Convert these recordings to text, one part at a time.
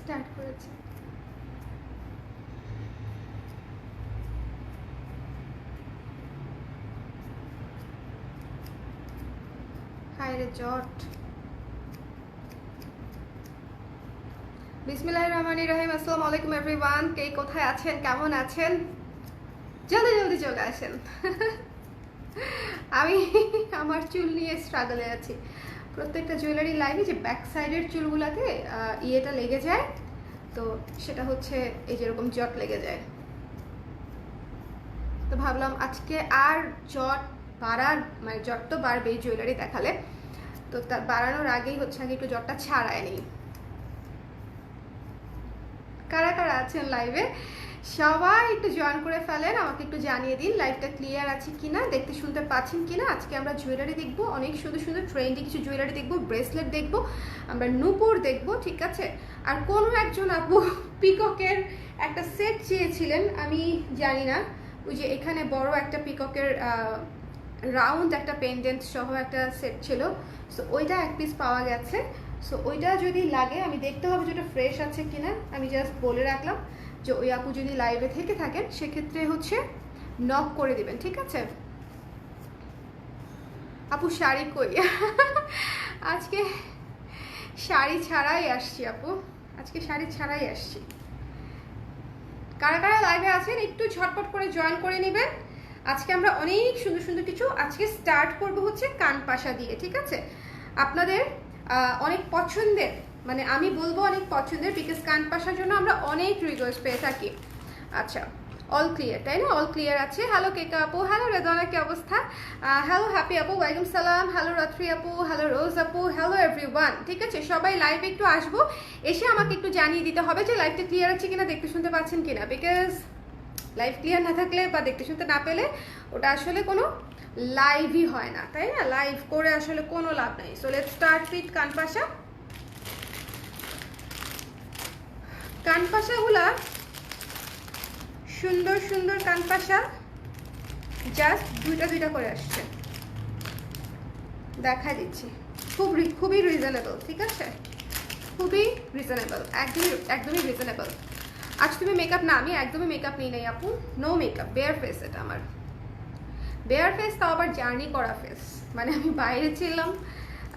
Start করেছি। হায় রে জট। বিসমিল্লাহির রহমানির রহিম। আসসালামু আলাইকুম এভরিওয়ান। কে কোথায় আছেন, কেমন আছেন? জলদি জলদি চলে আসেন। আমি আমার চুল নিয়ে স্ট্রাগলে আছি। প্রত্যেকটা জুয়েলারি লাইনে যে ব্যাক সাইডের চুলগুলাতে ইয়েটা লেগে যায়, তো সেটা হচ্ছে এই যেরকম জট লেগে যায়। তো ভাবলাম আজকে আর জট বাড়ার, মানে জট তো বাড়বেই জুয়েলারি দেখালে, তো তার বাড়ানোর আগেই হচ্ছে আগে একটু জটটা ছাড়ায় নিই। কারা কারা আছেন লাইভে সবাই একটু জয়েন করে ফেলেন, আমাকে একটু জানিয়ে দিন লাইভটা ক্লিয়ার আছে কিনা, দেখতে শুনতে পাচ্ছেন কিনা। আজকে আমরা জুয়েলারি দেখবো, অনেক সুন্দর সুন্দর ট্রেন্ডি কিছু জুয়েলারি দেখবো, ব্রেসলেট দেখবো, আমরা নূপুর দেখবো, ঠিক আছে। আর কোনো একজন আপু পিককের একটা সেট চেয়েছিলেন, আমি জানি না, ওই যে এখানে বড় একটা পিককের রাউন্ড একটা পেন্ডেন্ট সহ একটা সেট ছিল, সো ওইটা এক পিস পাওয়া গেছে। সো ওইটা যদি লাগে, আমি দেখতে হবে যে ওটা ফ্রেশ আছে কিনা। আমি জাস্ট বলে রাখলাম যে ওই আপু যদি লাইভে থেকে থাকেন সেক্ষেত্রে হচ্ছে নক করে দিবেন, ঠিক আছে। আপু শাড়ি কই? আজকে শাড়ি ছাড়াই আসছি আপু, আজকে শাড়ি ছাড়াই আসছি। কারা কারা লাইভে আছেন একটু ঝটপট করে জয়েন করে নেবেন। আজকে আমরা অনেক সুন্দর সুন্দর কিছু আজকে স্টার্ট করব হচ্ছে কানপাশা দিয়ে, ঠিক আছে। আপনাদের অনেক পছন্দের, মানে আমি বলবো অনেক পছন্দের, বিকজ কানপাশার জন্য আমরা অনেক রিকোয়েস্ট পেয়ে থাকি। আচ্ছা, অল ক্লিয়ার তাই না? অল ক্লিয়ার আছে। হ্যালো কেকা আপু, হ্যালো রেদনা, কি অবস্থা? হ্যালো হ্যাপি আপু, ওয়ালাইকুম সালাম। হ্যালো রাত্রি আপু, হ্যালো রোজ আপু, হ্যালো এভরিওয়ান। ঠিক আছে, সবাই লাইভে একটু আসবো, এসে আমাকে একটু জানিয়ে দিতে হবে যে লাইভটা ক্লিয়ার আছে কিনা, দেখতে শুনতে পাচ্ছেন কিনা। বিকজ লাইভ ক্লিয়ার না থাকলে বা দেখতে শুনতে না পেলে ওটা আসলে কোনো লাইভই হয় না, তাই না? লাইভ করে আসলে কোনো লাভ নাই। সো লেটস স্টার্ট উইথ কানপাশা। কানপাশাগুলা সুন্দর সুন্দর কানপাশা, জাস্ট দুইটা দুইটা করে আসছে, দেখা দিচ্ছি। খুবই রিজনেবল, ঠিক আছে, খুবই রিজনেবল, একদমই রিজনেবল। আজ তুমি মেকআপ না, আমি একদমই মেকআপ নিই নাই আপু, নো মেকআপ, বেয়ার ফেস। এটা আমার বেয়ার ফেস, তাও আবার জার্নি করা ফেস, মানে আমি বাইরে ছিলাম,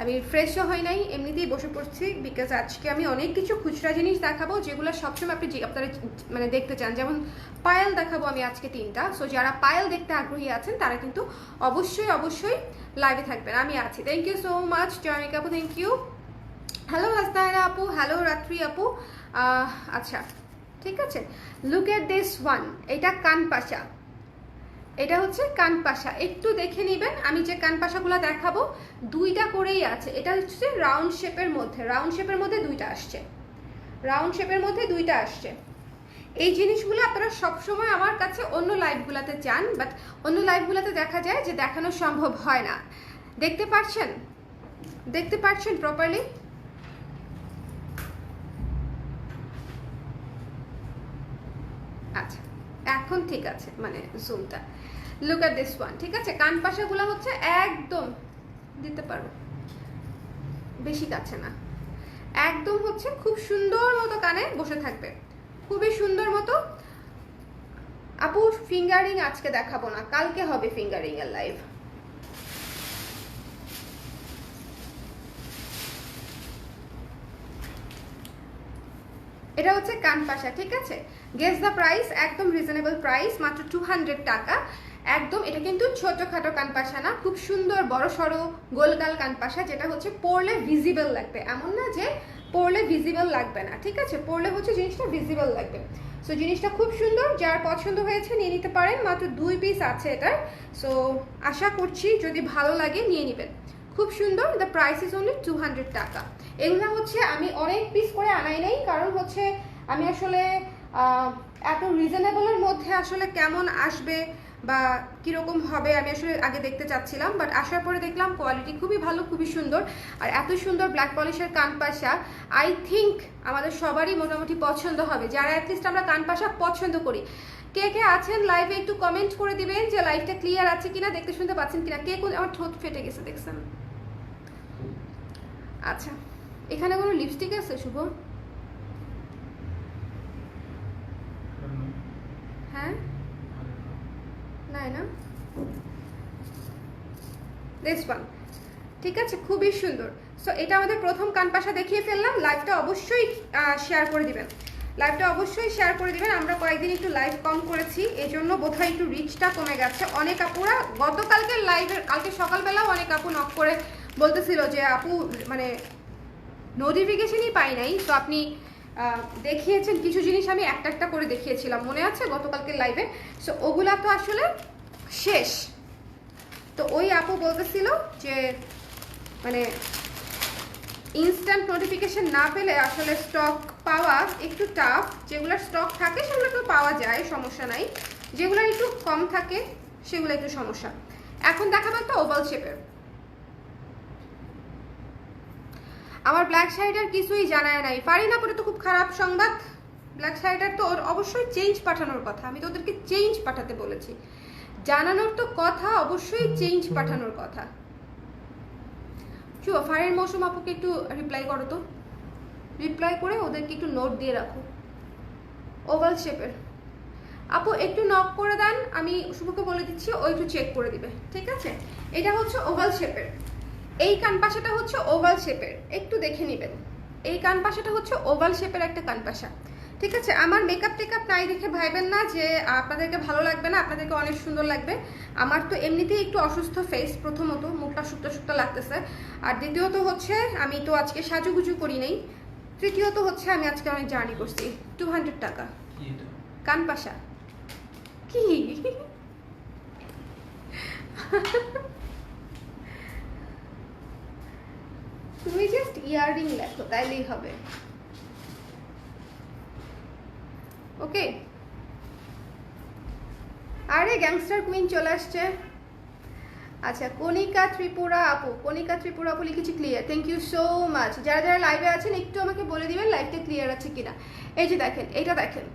আমি ফ্রেশও হই নাই, এমনিতেই বসে পড়ছি। বিকজ আজকে আমি অনেক কিছু খুচরা জিনিস দেখাবো যেগুলো সবসময় আপনারা মানে দেখতে চান। যেমন পায়েল দেখাবো আমি আজকে 3টা। সো যারা পায়েল দেখতে আগ্রহী আছেন তারা কিন্তু অবশ্যই লাইভে থাকবেন, আমি আছি। Thank you so much Joynika আপু, থ্যাংক ইউ। হ্যালো হাসনায়রা আপু, হ্যালো রাত্রি আপু। আচ্ছা ঠিক আছে, লুক এট দিস ওয়ান, এটা কানপাশা, এটা হচ্ছে কানপাশা, একটু দেখে নেবেন। আমি যে কানপাশাগুলো দেখাবো দুইটা করেই আছে। এটা হচ্ছে রাউন্ড শেপের মধ্যে, রাউন্ড শেপের মধ্যে দুইটা আসছে, রাউন্ড শেপের মধ্যে দুইটা আসছে। এই জিনিসগুলো আপনারা সবসময় আমার কাছে অন্য লাইভগুলোতে চান, বাট অন্য লাইভগুলোতে দেখা যায় যে দেখানো সম্ভব হয় না। দেখতে পাচ্ছেন প্রপারলি? আচ্ছা, এখন ঠিক আছে, মানে জুমটা। লুক এট দিস ওয়ান, ঠিক আছে। কানপাশাগুলো হচ্ছে একদম দিতে পারবো, বেশি কাছে না, একদম হচ্ছে খুব সুন্দর মতো কানে বসে থাকবে, খুবই সুন্দর মতো। আপু ফিঙ্গারিং আজকে দেখাবো না, কালকে হবে ফিঙ্গারিং এর লাইভ। এটা হচ্ছে কানপাশা, ঠিক আছে। গেস দ্য প্রাইস, একদম রিজনেবল প্রাইস, মাত্র 200 টাকা একদম। এটা কিন্তু ছোটখাটো কানপাশা না, খুব সুন্দর বড় সড়ো গোলগাল কানপাশা, যেটা হচ্ছে পরলে ভিজিবল লাগবে, এমন না যে পরলে ভিজিবল লাগবে না, ঠিক আছে। পরলে হচ্ছে জিনিসটা ভিজিবল লাগবে। সো জিনিসটা খুব সুন্দর, যার পছন্দ হয়েছে নিয়ে নিতে পারেন। মাত্র 2 পিস আছে এটার, সো আশা করছি যদি ভালো লাগে নিয়ে নেবেন। খুব সুন্দর, দ্য প্রাইস ইজ অনলি 200 টাকা। এগুলো হচ্ছে আমি অনেক পিস করে আনাই নাই, কারণ হচ্ছে আমি আসলে এত রিজনেবলের মধ্যে আসলে কেমন আসবে বা কীরকম হবে আমি আসলে আগে দেখতে চাচ্ছিলাম, বাট আসার পরে দেখলাম কোয়ালিটি খুবই ভালো, খুবই সুন্দর। আর এত সুন্দর ব্ল্যাক পলিশের কানপাশা আই থিঙ্ক আমাদের সবারই মোটামুটি পছন্দ হবে, যারা অ্যাটলিস্ট আমরা কানপাশা পছন্দ করি। কে কে আছেন লাইভে একটু কমেন্ট করে দিবেন যে লাইভটা ক্লিয়ার আছে কিনা, দেখতে শুনতে পাচ্ছেন কিনা। কে কোন, আমার ঠোঁট ফেটে গেছে দেখছেন। আচ্ছা, এখানে কোনো লিপস্টিক আছে শুভ? দিস ওয়ান, ঠিক আছে, খুবই সুন্দর। সো এটা আমাদের প্রথম কানপাশা দেখিয়ে ফেললাম। লাইভটা অবশ্যই শেয়ার করে দিবেন, লাইভটা অবশ্যই শেয়ার করে দিবেন। আমরা কয়েকদিন একটু লাইভ কম করেছি, এই জন্য বোধহয় একটু রিচটা কমে গেছে। অনেক আপুরা গতকালকে লাইভের, কালকে সকালবেলাও অনেক আপু নক করে বলতেছিল যে আপু মানে নোটিফিকেশনই পাই নাই। তো আপনি দেখিয়েছেন কিছু জিনিস, আমি একটা একটা করে দেখিয়েছিলাম, মনে আছে গতকালকে লাইভে। সো ওগুলা তো আসলে শেষ। তো ওই আপু বলতেছিল যে মানে ইনস্ট্যান্ট নোটিফিকেশন না পেলে আসলে স্টক পাওয়া একটু টাফ। যেগুলোর স্টক থাকে সেগুলো একটু পাওয়া যায়, সমস্যা নাই। যেগুলো একটু কম থাকে সেগুলো একটু সমস্যা। এখন দেখাবো একটা ওভাল শেপের। আমার ব্ল্যাক শাড়িটার কিছুই জানায় নাই, পারি না পরে তো খুব খারাপ সংবাদ। ব্ল্যাক শাড়িটার তো ওর অবশ্যই চেঞ্জ পাঠানোর কথা, আমি তো ওদেরকে চেঞ্জ পাঠাতে বলেছি। জানানোর তো কথা, অবশ্যই চেঞ্জ পাঠানোর কথা। চুপ, ফারের মৌসুম আপুকে একটু রিপ্লাই করো তো, রিপ্লাই করে ওদেরকে একটু নোট দিয়ে রাখো। ওভাল শেপের আপু একটু নক করে দেন, আমি শুভকে বলে দিচ্ছি, ও একটু চেক করে দিবে, ঠিক আছে। এটা হচ্ছে ওভাল শেপের, এই কানপাশাটা হচ্ছে ওভাল শেপের, একটু দেখে নেবেন। এই কানপাশাটা হচ্ছে ওভাল শেপের একটা কানপাশা, ঠিক আছে। আমার মেকআপ টেকআপ নাই দেখে ভাইবেন না যে আপনাদেরকে ভালো লাগবে না, আপনাদেরকে অনেক সুন্দর লাগবে। আমার তো এমনিতেই একটু অসুস্থ ফেস, প্রথমত মুখটা শুকনো শুকনো লাগতেছে, আর দ্বিতীয়ত হচ্ছে আমি তো আজকে সাজুগুজু করি নাই, তৃতীয়ত হচ্ছে আমি আজকে অনেক জার্নি করছি। 200 টাকা কানপাশা কি তুমি জাস্ট ইয়াররিং লেখো তাইলেই হবে, ওকে। আরে গ্যাংস্টার কুইন চলে আসছে। আচ্ছা কণিকা ত্রিপুরা আপু, কণিকা ত্রিপুরা আপু লিখেছি clear, thank you so much. যারা যারা লাইভে আছেন একটু আমাকে বলে দিবেন লাইভটা ক্লিয়ার আছে কিনা। এই যে দেখেন, এটা দেখেন,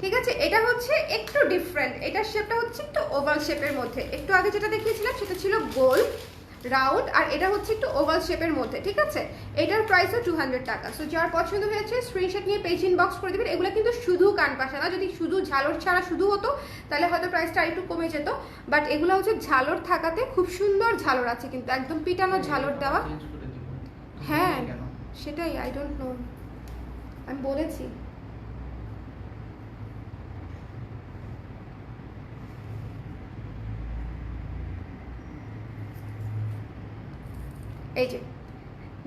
ঠিক আছে। এটা হচ্ছে একটু ডিফারেন্ট, এটার শেপটা হচ্ছে একটু ওভাল শেপের মধ্যে। একটু আগে যেটা দেখিয়েছিলাম সেটা ছিল গোল রাউন্ড, আর এটা হচ্ছে একটু ওভাল শেপের মধ্যে, ঠিক আছে। এটার প্রাইসও 200 টাকা। সো যার পছন্দ হয়েছে স্ক্রিনশট নিয়ে পেজ ইনবক্স করে দিবেন। এগুলো কিন্তু শুধু কানপাশা না, যদি শুধু ঝালর ছাড়া শুধু হতো তাহলে হয়তো প্রাইসটা আরেকটু কমে যেত, বাট এগুলো হচ্ছে ঝালর থাকাতে খুব সুন্দর ঝালর আছে, কিন্তু একদম পিটানো ঝালর দেওয়া। হ্যাঁ সেটাই, আই ডোন্ট নো, আমি বলেছি। এই যে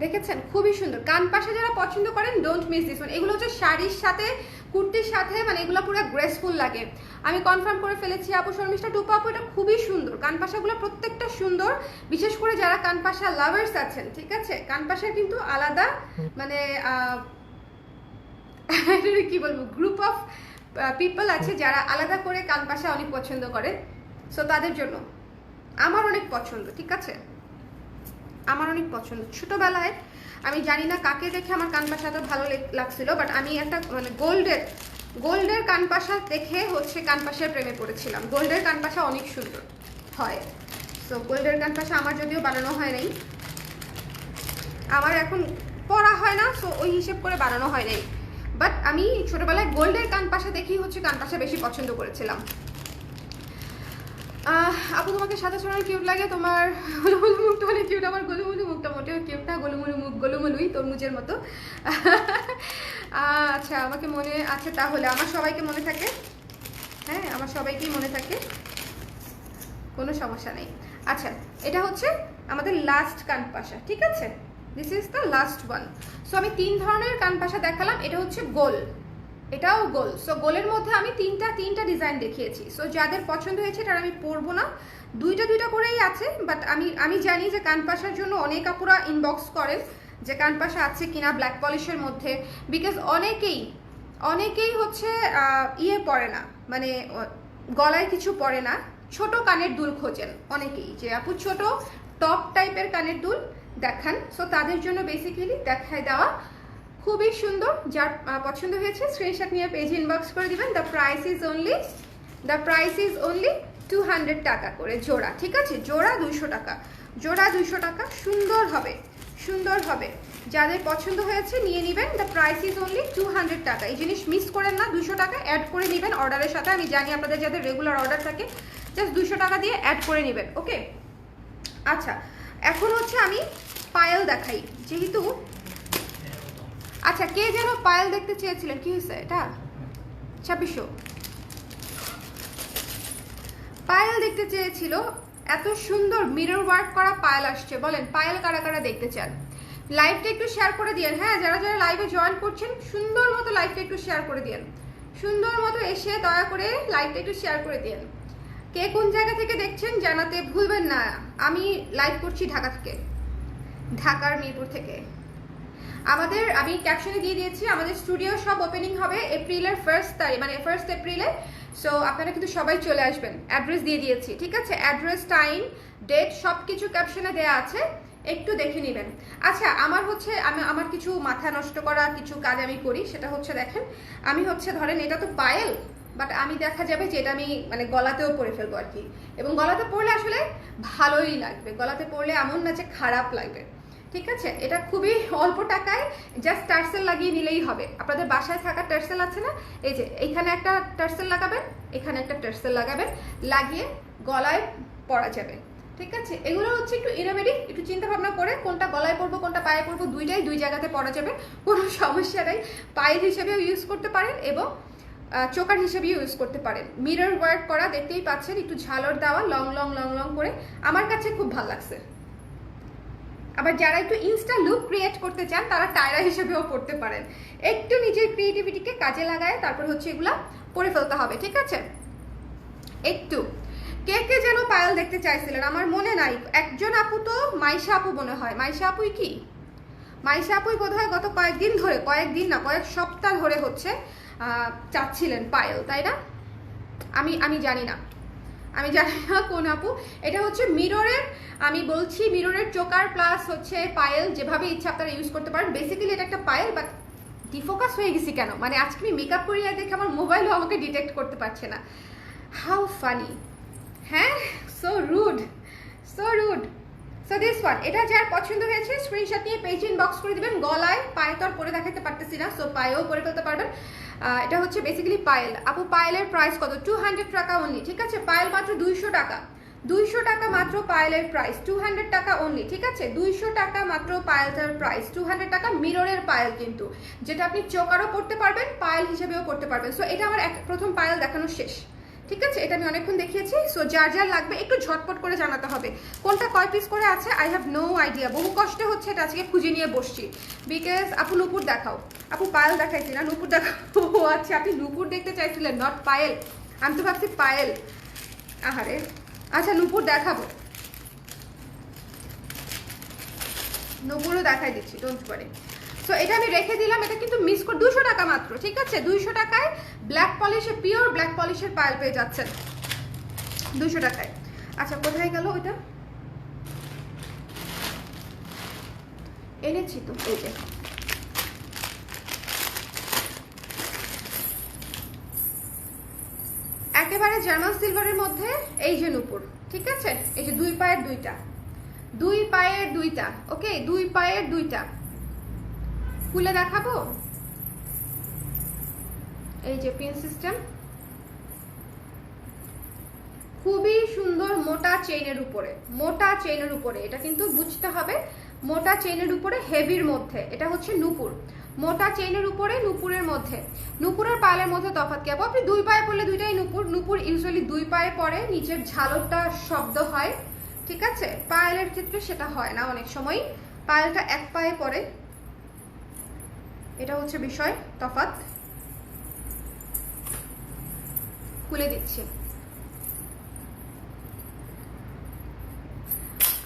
দেখেছেন, খুবই সুন্দর কানপাশা। যারা পছন্দ করেন ডোন্ট মিস দিস ওয়ান। এগুলো হচ্ছে শাড়ির সাথে কুর্তির সাথে, মানে এগুলো পুরো গ্রেসফুল লাগে। আমি কনফার্ম করে ফেলেছি আপু শর্মিষ্ঠা টুপা আপু, এটা খুবই সুন্দর। কানপাশাগুলো প্রত্যেকটা সুন্দর, বিশেষ করে যারা কানপাশা লাভার্স আছেন, ঠিক আছে। কানপাশার কিন্তু আলাদা মানে কি বলবো, গ্রুপ অফ পিপল আছে যারা আলাদা করে কানপাশা অনেক পছন্দ করে। সো তাদের জন্য আমার অনেক পছন্দ, ঠিক আছে, আমার অনেক পছন্দ। ছোটবেলায় আমি জানি না কাকে দেখে আমার কানপাশা এত ভালো লাগছিল, বাট আমি একটা মানে গোল্ডের কানপাশা দেখে হচ্ছে কানপাশার প্রেমে পড়েছিলাম। গোল্ডের কানপাশা অনেক সুন্দর হয়। সো গোল্ডের কানপাশা আমার যদিও বানানো হয় নাই, আমার এখন পরা হয় না, সো ওই হিসেব করে বানানো হয় নাই, বাট আমি ছোটবেলায় গোল্ডের কানপাশা দেখেই হচ্ছে কানপাশা বেশি পছন্দ করেছিলাম। আপু তোমাকে সাদা চড়ানো কিউট লাগে, তোমার গোলুমুলু মুখটা অনেক কিউট। আমার গোলুমুলু মুখটা মোটেও কিউট না, গোলুমুলু মুখ গোলুমুলুই, তরমুজের মতো। আচ্ছা আমাকে মনে আছে, তাহলে আমার সবাইকে মনে থাকে, হ্যাঁ আমার সবাইকেই মনে থাকে, কোনো সমস্যা নেই। আচ্ছা এটা হচ্ছে আমাদের লাস্ট কানপাশা, ঠিক আছে, this is the last one. So আমি 3 ধরনের কানপাশা দেখালাম, এটা হচ্ছে গোল, এটাও গোল। সো গোলের মধ্যে আমি তিনটা ডিজাইন দেখিয়েছি। সো যাদের পছন্দ হয়েছে তারা আমি পরবো না, দুইটা করেই আছে। বাট আমি জানি যে কানপাশার জন্য অনেক আপুরা ইনবক্স করেন যে কানপাশা আছে কিনা ব্ল্যাক পলিশের মধ্যে, বিকজ অনেকেই হচ্ছে ইয়ে পরে না, মানে গলায় কিছু পরে না, ছোট কানের দুল খোঁজেন অনেকেই, যে আপু ছোট টপ টাইপের কানের দুল দেখান। সো তাদের জন্য বেসিক্যালি দেখায় দেওয়া, খুবই সুন্দর। যার পছন্দ হয়েছে স্ক্রিনশট নিয়ে পেজ ইনবক্স করে দিবেন। দ্য প্রাইস ইজ অনলি 200 টাকা করে জোড়া, ঠিক আছে। জোড়া 200 টাকা, জোড়া 200 টাকা। সুন্দর হবে, যাদের পছন্দ হয়েছে নিয়ে নেবেন। দ্য প্রাইস ইজ অনলি 200 টাকা। এই জিনিস মিস করেন না, 200 টাকা অ্যাড করে নেবেন অর্ডারের সাথে। আমি জানি আপনাদের যাদের রেগুলার অর্ডার থাকে জাস্ট 200 টাকা দিয়ে অ্যাড করে নেবেন, ওকে। আচ্ছা এখন হচ্ছে আমি পায়েল দেখাই, যেহেতু আচ্ছা কে যেন পায়েল দেখতে চেয়েছিলেন, কি হয়েছে এটা 2600 পায়েল দেখতে চেয়েছিল। এত সুন্দর মিরর ওয়ার্ক করা পায়েল আসছে, বলেন পায়েল কারা কারা দেখতে চান? লাইভটা একটু শেয়ার করে দিয়েন, হ্যাঁ যারা যারা লাইভে জয়েন করছেন সুন্দর মতো লাইভটা একটু শেয়ার করে দিয়েন, সুন্দর মতো এসে দয়া করে লাইভটা একটু শেয়ার করে দিয়েন। কে কোন জায়গা থেকে দেখছেন জানাতে ভুলবেন না। আমি লাইভ করছি ঢাকা থেকে, ঢাকার মিরপুর থেকে। আমি ক্যাপশনে দিয়ে দিয়েছি আমাদের স্টুডিও সব ওপেনিং হবে এপ্রিলের 1 তারিখ, মানে 1 এপ্রিলে। সো আপনারা কিন্তু সবাই চলে আসবেন, অ্যাড্রেস দিয়ে দিয়েছি, ঠিক আছে? অ্যাড্রেস, টাইম, ডেট সব কিছু ক্যাপশনে দেওয়া আছে, একটু দেখে নেবেন। আচ্ছা আমার কিছু মাথা নষ্ট করা কিছু কাজ আমি করি, সেটা হচ্ছে দেখেন, আমি ধরেন এটা তো পায়েল, বাট আমি দেখা যাবে যে এটা আমি মানে গলাতেও পরে ফেলবো আর কি, এবং গলাতে পরলে আসলে ভালোই লাগবে, গলাতে পরলে এমন না যে খারাপ লাগবে, ঠিক আছে? এটা খুবই অল্প টাকায় জাস্ট টার্সেল লাগিয়ে নিলেই হবে। আপনাদের বাসায় থাকা টার্সেল আছে না, এই যে এইখানে একটা টার্সেল লাগাবেন, এখানে একটা টার্সেল লাগাবেন, লাগিয়ে গলায় পরা যাবে, ঠিক আছে? এগুলো হচ্ছে একটু ইনোভেটিভ, একটু চিন্তা ভাবনা করে কোনটা গলায় পরবো কোনটা পায়ে পরবো, দুইটাই দুই জায়গাতে পরা যাবে, কোনো সমস্যা নেই। পায়েল হিসেবেও ইউজ করতে পারেন এবং চোকার হিসেবে ইউজ করতে পারেন। মিরর ওয়ার্ক করা দেখতেই পাচ্ছেন, একটু ঝালর দেওয়া, লং লং লং লং করে, আমার কাছে খুব ভালো লাগছে। আবার যারা একটু ইনস্টা লুক ক্রিয়েট করতে চান তারা টায়রা হিসেবেও পড়তে পারেন। একটু নিজের ক্রিয়েটিভিটিকে কাজে লাগায় তারপর হচ্ছে এগুলা পরে ফেলতে হবে, ঠিক আছে? একটু কে কে যেন পায়েল দেখতে চাইছিলেন আমার মনে নাই, একজন আপু তো মাইশা আপু মনে হয়, মাইশা আপুই কি? মাইশা আপুই বোধ হয় গত কয়েকদিন ধরে, কয়েকদিন না কয়েক সপ্তাহ ধরে হচ্ছে চাচ্ছিলেন পায়েল, তাই না? আমি জানি না, আমি জানি না কোন আপু। এটা হচ্ছে মিররের, আমি বলছি মিররের চোকার প্লাস হচ্ছে পায়েল, যেভাবে ইচ্ছা আপনারা ইউজ করতে পারেন। বেসিক্যালি এটা একটা পায়েল, বাট ডিফোকাস হয়ে গেছি কেন, মানে আজকে আমি মেকআপ করিয়া দেখে আমার মোবাইলও আমাকে ডিটেক্ট করতে পারছে না। হাউ ফানি, হ্যাঁ, so rude, so rude. So this one, এটা যার পছন্দ হয়েছে স্ক্রিনশট নিয়ে পেজ ইনবক্স করে দিবেন। গলায়, পায়ে তো আর পরে দেখাতে পারতেছি না, সো পায়েও পরে ফেলতে পারবেন। এটা হচ্ছে বেসিক্যালি পায়েল। আপু পায়েলের প্রাইস কত? 200 টাকা অনলি, ঠিক আছে? পায়েল মাত্র 200 টাকা, 200 টাকা মাত্র পায়েলের প্রাইস, 200 টাকা অনলি, ঠিক আছে? 200 টাকা মাত্র পায়েলটার প্রাইস, 200 টাকা। মিররের পায়েল কিন্তু, যেটা আপনি চোকারও পড়তে পারবেন, পায়েল হিসেবেও পড়তে পারবেন। সো এটা আমার প্রথম পায়েল দেখানো শেষ, ঠিক আছে? এটা আমি অনেকক্ষণ দেখিয়েছি। সো যার যার লাগবে একটু ঝটপট করে জানাতে হবে কোনটা কয় পিস করে আছে। আই হ্যাভ নো আইডিয়া, বহু কষ্টে হচ্ছে এটা আজকে খুঁজে নিয়ে বসছি, বিকজ আপু নুপুর দেখাও, আপু পায়েল দেখাইছি না, নুপুর দেখাও। ও আচ্ছা, আপনি নুপুর দেখতে চাইছিলেন, নট পায়েল। আমি তো ভাবছি পায়েল, আহারে। আচ্ছা নুপুর দেখাবো, নুপুরও দেখাই দিচ্ছি, ডোন্ট ওয়ারি। সো এটা আমি রেখে দিলাম, এটা কিন্তু মিস করে 200 টাকা মাত্র, ঠিক আছে? 200 টাকায় ব্ল্যাক পলিশে, পিওর ব্ল্যাক পলিশের পায়েল পেয়ে যাচ্ছেন 200 টাকায়। আচ্ছা কোথায় গেল ওইটা? এনেছি তো, এই যে একেবারে জার্মান সিলভারের মধ্যে এই যে নুপুর, ঠিক আছে? এই যে দুই পায়ের দুইটা, দুই পায়ের দুইটা, ওকে, দুই পায়ের দুইটা খুলে দেখাবো। এই যে পিন সিস্টেম, খুবই সুন্দর, মোটা চেইনের উপরে, মোটা চেইনের উপরে, এটা কিন্তু বুঝতে হবে, মোটা চেইনের উপরে হেভির মধ্যে। এটা হচ্ছে নুপুর, মোটা চেইনের উপরে নুপুরের মধ্যে। নুপুরের পায়েলের মধ্যে তফাৎ কি? আপনি দুই পায়ে পড়লে দুইটাই নুপুর। নুপুর ইউজুয়ালি দুই পায়ে পরে, নিচের ঝালরটা শব্দ হয়, ঠিক আছে? পায়েলের ক্ষেত্রে সেটা হয় না, অনেক সময় পায়েলটা এক পায়ে পরে, এটা হচ্ছে বিষয় তফাৎ। খুলে দিচ্ছি।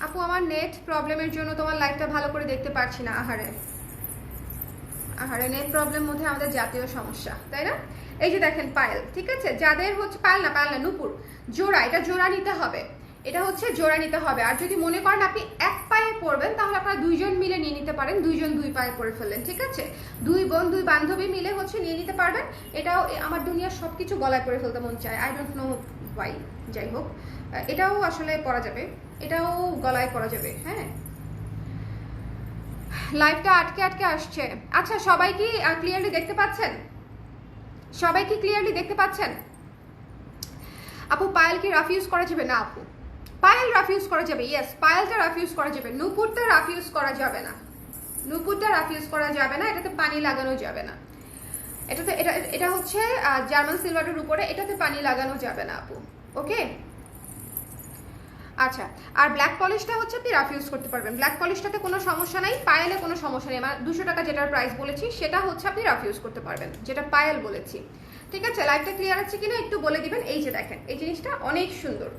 আপু আমার নেট প্রবলেমের জন্য তোমার লাইভটা ভালো করে দেখতে পারছি না। আহারে আহারে, নেট প্রবলেম মধ্যে আমাদের জাতীয় সমস্যা, তাই না? এই যে দেখেন পায়েল, ঠিক আছে? যাদের হচ্ছে পায়েল না নুপুর, জোড়া, এটা জোড়া নিতে হবে, এটা হচ্ছে জোড়া নিতে হবে। আর যদি মনে করেন আপনি এক পায়ে পরবেন তাহলে আপনারা দুইজন মিলে নিয়ে নিতে পারেন, দুইজন দুই পায়ে পরে ফেললেন, ঠিক আছে? দুই বোন দুই বান্ধবী মিলে হচ্ছে নিয়ে নিতে পারবেন। এটাও আমার দুনিয়ার সবকিছু গলায় পরে ফেলতে মন চায়, আই ডোন্ট নো ওয়াই, যাই হোক এটাও আসলে পরা যাবে, এটাও গলায় পরা যাবে। হ্যাঁ, লাইভটা আটকে আটকে আসছে। আচ্ছা সবাই কি ক্লিয়ারলি দেখতে পাচ্ছেন? সবাই কি ক্লিয়ারলি দেখতে পাচ্ছেন? আপু পায়েল কি রাফ ইউজ করা যাবে? না আপু, পায়েল রাফ ইউজ করা যাবে, ইয়েস পায়েলটা রাফ ইউজ করা যাবে, নূপুরটা রাফ ইউজ করা যাবে না, নূপুরটা রাফ ইউজ করা যাবে না, এটাতে পানি লাগানো যাবে না, এটাতে এটা হচ্ছে জার্মান সিলভারের উপরে, এটাতে পানি লাগানো যাবে না আপু, ওকে। আচ্ছা, আর ব্ল্যাক পলিশটা হচ্ছে আপনি রাফ ইউজ করতে পারবেন, ব্ল্যাক পলিশটাতে কোনো সমস্যা নাই, পায়েলে কোনো সমস্যা নেই, আমার 200 টাকা যেটার প্রাইস বলেছি সেটা হচ্ছে আপনি রাফ ইউজ করতে পারবেন, যেটা পায়েল বলেছি, ঠিক আছে। লাইটটা ক্লিয়ার আছে কিনা একটু বলে দিবেন। এই যে দেখেন এই জিনিসটা অনেক সুন্দর,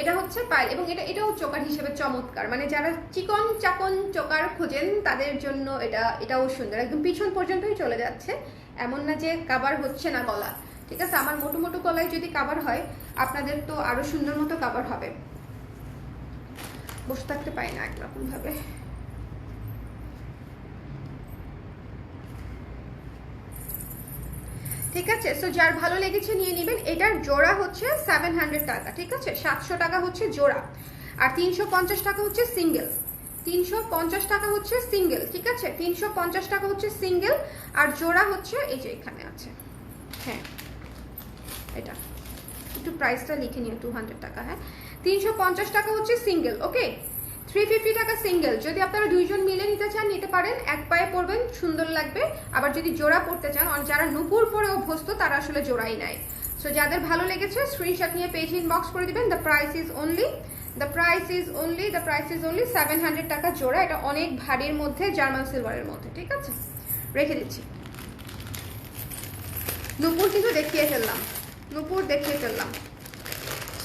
এটা হচ্ছে পায়েল, এবং এটাও চোকার হিসেবে চমৎকার, মানে যারা চিকন চাকন চোকার খোঁজেন তাদের জন্য এটাও সুন্দর, একদম পিছন পর্যন্তই চলে যাচ্ছে, এমন না যে কাভার হচ্ছে না গলা, ঠিক আছে। আমার মোটো মোটো গলায় যদি কাভার হয় আপনাদের তো আরো সুন্দর মতো কাভার হবে। বসে থাকতে পাই না একরকম ভাবে। ঠিক আছে, সো যার ভালো লেগেছে নিয়ে নেবেন। এটার জোড়া হচ্ছে 700 টাকা, ঠিক আছে, 700 টাকা হচ্ছে জোড়া, আর 350 টাকা হচ্ছে সিঙ্গেল, 350 টাকা হচ্ছে সিঙ্গেল, ঠিক আছে, 350 টাকা হচ্ছে সিঙ্গেল, আর জোড়া হচ্ছে এই যে এখানে আছে, হ্যাঁ এটা একটু প্রাইসটা লিখে নিও, 200 টাকা, হ্যাঁ 350 টাকা হচ্ছে সিঙ্গেল, ওকে। 350 টাকা সিঙ্গেল, যদি আপনারা দুইজন মিলে নিতে চান নিতে পারেন, এক পায়ে পরবেন সুন্দর লাগবে, আবার যদি জোড়া পরতে চান, আর যারা নূপুর পরে অভ্যস্ত তারা আসলে জোড়াই নেয়। সো যাদের ভালো লেগেছে স্ক্রিনশট নিয়ে পেজ ইনবক্স করে দিবেন। দ্য প্রাইস ইজ অনলি 700 টাকা জোড়া, এটা অনেক ভারীর মধ্যে, জার্মান সিলভারের মধ্যে, ঠিক আছে, রেখে দিচ্ছি। নূপুর কিন্তু দেখিয়ে ফেললাম,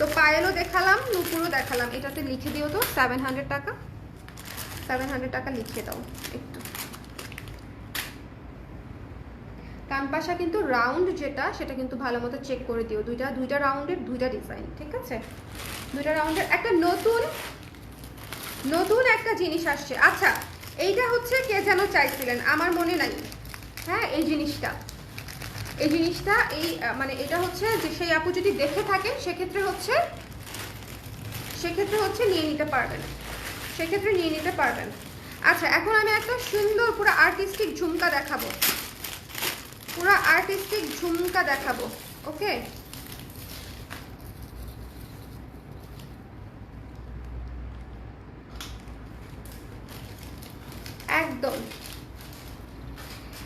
তো পায়েলও দেখালাম, নূপুরও দেখালাম, এটাতে লিখে দিও তো 700 টাকা, 700 টাকা লিখে দাও একটু। কানপাশা কিন্তু রাউন্ড যেটা সেটা কিন্তু ভালো মতো চেক করে দিও, দুইটা রাউন্ডের দুইটা ডিজাইন, ঠিক আছে, দুইটা রাউন্ডের একটা নতুন একটা জিনিস আসছে। আচ্ছা, এইটা হচ্ছে কে যেন চাইছিলেন, আমার মনে নাই, হ্যাঁ এই জিনিসটা এই মানে এটা হচ্ছে যে সেই আপু যদি দেখে থাকেন সেক্ষেত্রে হচ্ছে নিয়ে নিতে পারবেন, আচ্ছা এখন আমি একটা সুন্দর পুরো আর্টিস্টিক ঝুমকা দেখাবো, ওকে। একদম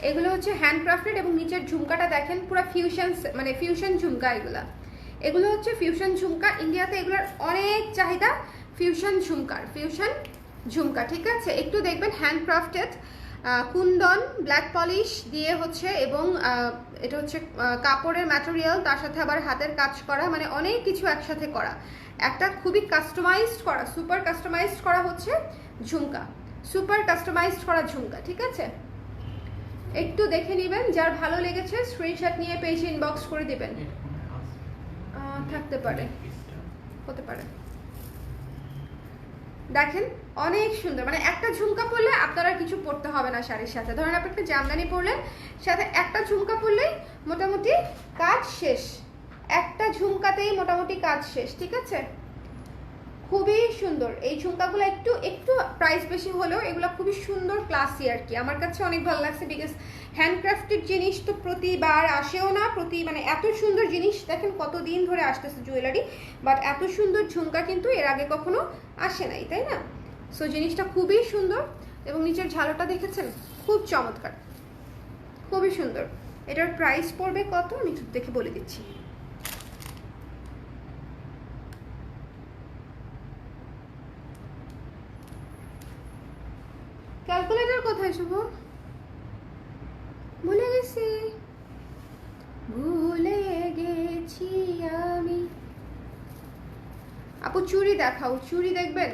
এগুলো হচ্ছে হ্যান্ডক্রাফটেড, এবং নিচের ঝুমকাটা দেখেন পুরো ফিউশন ঝুমকা, এগুলো হচ্ছে ফিউশন ঝুমকা, ইন্ডিয়াতে এগুলোর অনেক চাহিদা, ফিউশন ঝুমকা, ঠিক আছে। একটু দেখবেন হ্যান্ডক্রাফটেড, কুন্দন ব্ল্যাক পলিশ দিয়ে হচ্ছে, এবং এটা হচ্ছে কাপড়ের ম্যাটেরিয়াল, তার সাথে আবার হাতের কাজ করা, মানে অনেক কিছু একসাথে করা, একটা খুবই কাস্টমাইজড করা, সুপার কাস্টমাইজড করা হচ্ছে ঝুমকা, ঠিক আছে। একটু দেখে নেবেন, যার ভালো লেগেছে স্ক্রিনশট নিয়ে পেজে ইনবক্স করে দিবেন। থাকতে পারে, হতে পারে, দেখেন অনেক সুন্দর, মানে একটা ঝুমকা পরলে আপনারা কিছু পরতে হবে না শাড়ির সাথে, ধরেন আপনি একটা জামদানি পরলেন, সাথে একটা ঝুমকা পরলেই মোটামুটি কাজ শেষ, একটা ঝুমকাতেই মোটামুটি কাজ শেষ, ঠিক আছে। খুবই সুন্দর এই ঝুমকাগুলো, একটু প্রাইস বেশি হলেও এগুলো খুবই সুন্দর, ক্লাসি আর কি, আমার কাছে অনেক ভালো লাগছে, বিকজ হ্যান্ডক্রাফটেড জিনিস তো প্রতিবার আসেও না, মানে এত সুন্দর জিনিস দেখেন কতদিন ধরে আসতেছে জুয়েলারি, বাট এত সুন্দর ঝুমকা কিন্তু এর আগে কখনো আসে নাই, তাই না। সো জিনিসটা খুবই সুন্দর, এবং নিচের ঝালোটা দেখেছেন খুব চমৎকার, খুবই সুন্দর। এটার প্রাইস পড়বে কত আমি দেখে বলে দিচ্ছি। ক্যালকুলেটর কোথায় শুভ? ভুলে গেছি আমি। আপু চুড়ি দেখাও, চুড়ি দেখবেন?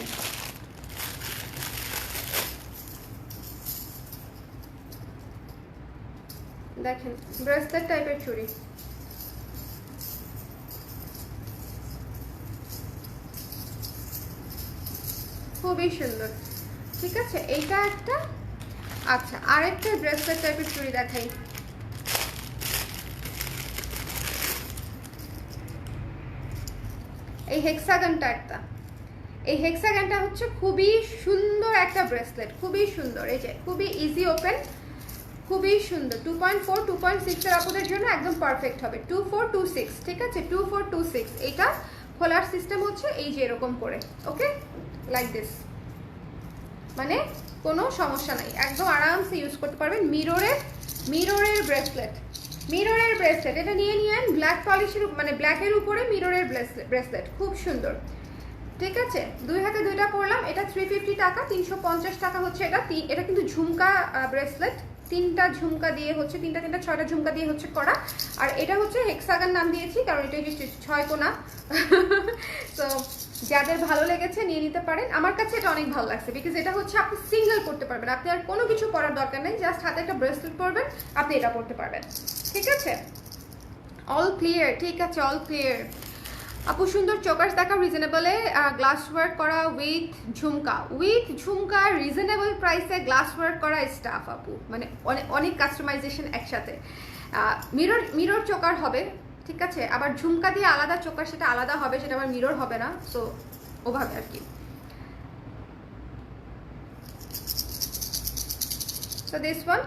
দেখেন ব্রেসলেট টাইপের চুড়ি, খুবই সুন্দর, ঠিক আছে। এইটা একটা, আচ্ছা আরেকটা ব্রেসলেট টাইপের চুড়ি দেখাই, এই হেক্সাগনটা একটা, এই হেক্সাগনটা হচ্ছে খুবই সুন্দর একটা ব্রেসলেট, খুবই সুন্দর, এই যে খুবই ইজি ওপেন, খুবই সুন্দর, 2.4 2.6 এর আপুদের জন্য একদম পারফেক্ট হবে, 2426, ঠিক আছে 2426, এটা খোলার সিস্টেম হচ্ছে এই যে এরকম করে, ওকে, লাইক দিস, মানে কোনো সমস্যা নাই, একদম আরামসে ইউজ করতে পারবেন। মিররের ব্রেসলেট, মিররের ব্রেসলেট, এটা নিয়ে নিয়েন, ব্ল্যাক পলিশের মানে ব্ল্যাকের উপরে মিররের ব্রেসলেট, খুব সুন্দর। ঠিক আছে, দুই হাতে দুইটা পরলাম, এটা 350 টাকা, 350 টাকা হচ্ছে এটা। এটা কিন্তু ঝুমকা ব্রেসলেট, তিনটা ঝুমকা দিয়ে হচ্ছে, তিনটা ছয়টা ঝুমকা দিয়ে হচ্ছে করা। আর এটা হচ্ছে হেক্সাগন নাম দিয়েছি কারণ এটা হচ্ছে 6 কোনা। তো যাদের ভালো লেগেছে নিয়ে নিতে পারেন। আমার কাছে এটা অনেক ভালো লাগছে বিকজ এটা হচ্ছে আপনি সিঙ্গেল করতে পারবেন, আপনি আর কোনো কিছু পরার দরকার নেই, জাস্ট হাতে একটা ব্রেসলেট পরবেন, আপনি এটা পরতে পারবেন। ঠিক আছে, অল ক্লিয়ার? ঠিক আছে, অল ক্লিয়ার। আপু সুন্দর চোকার্স দেখা রিজনেবলে, গ্লাস ওয়ার্ক করা উইথ ঝুমকা রিজনেবল প্রাইসে গ্লাস ওয়ার্ক করা স্টাফ আপু, মানে অনেক কাস্টমাইজেশন একসাথে। মিরর চোকার হবে, ঠিক আছে, আবার ঝুমকা দিয়ে আলাদা চোকার, সেটা আলাদা হবে, সেটা আবার মিরর হবে না, সো ওভাবে আর কি। সো দিস ওয়ান,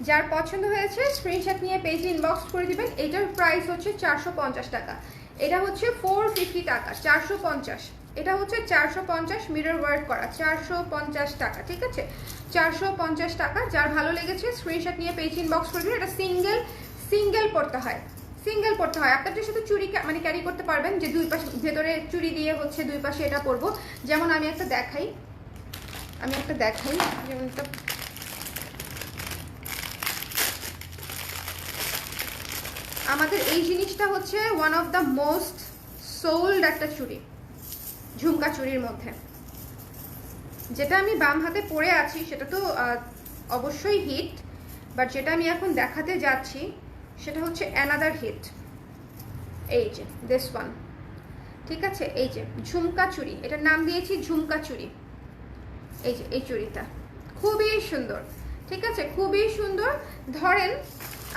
যার পছন্দ হয়েছে স্ক্রিনশট নিয়ে পেজে ইনবক্স করে দিবেন। এটার প্রাইস হচ্ছে 450 টাকা, এটা হচ্ছে 450 টাকা, 450, এটা হচ্ছে 450 মিরর ওয়ার্ক করা, 450 টাকা। ঠিক আছে, 450 টাকা। যার ভালো লেগেছে স্ক্রিনশট নিয়ে পেজ ইনবক্স করে দিবেন। এটা সিঙ্গেল পড়তে হয়, আপনাদের সাথে চুড়ি মানে ক্যারি করতে পারবেন, যে দুই পাশে ভেতরে চুড়ি দিয়ে হচ্ছে দুই পাশে এটা পরবো। যেমন আমি একটা দেখাই, যেমন একটা আমাদের এই জিনিসটা হচ্ছে one of the most sold একটা চুড়ি ঝুমকা চুড়ির মধ্যে। যেটা আমি বাম হাতে পরে আছি সেটা তো অবশ্যই হিট, বাট যেটা আমি এখন দেখাতে যাচ্ছি সেটা হচ্ছে অ্যানাদার হিট। এই যে দিস ওয়ান, ঠিক আছে, এই যে ঝুমকা চুড়ি, এটার নাম দিয়েছি ঝুমকা চুড়ি। এই যে এই চুড়িটা খুবই সুন্দর, ঠিক আছে, খুবই সুন্দর। ধরেন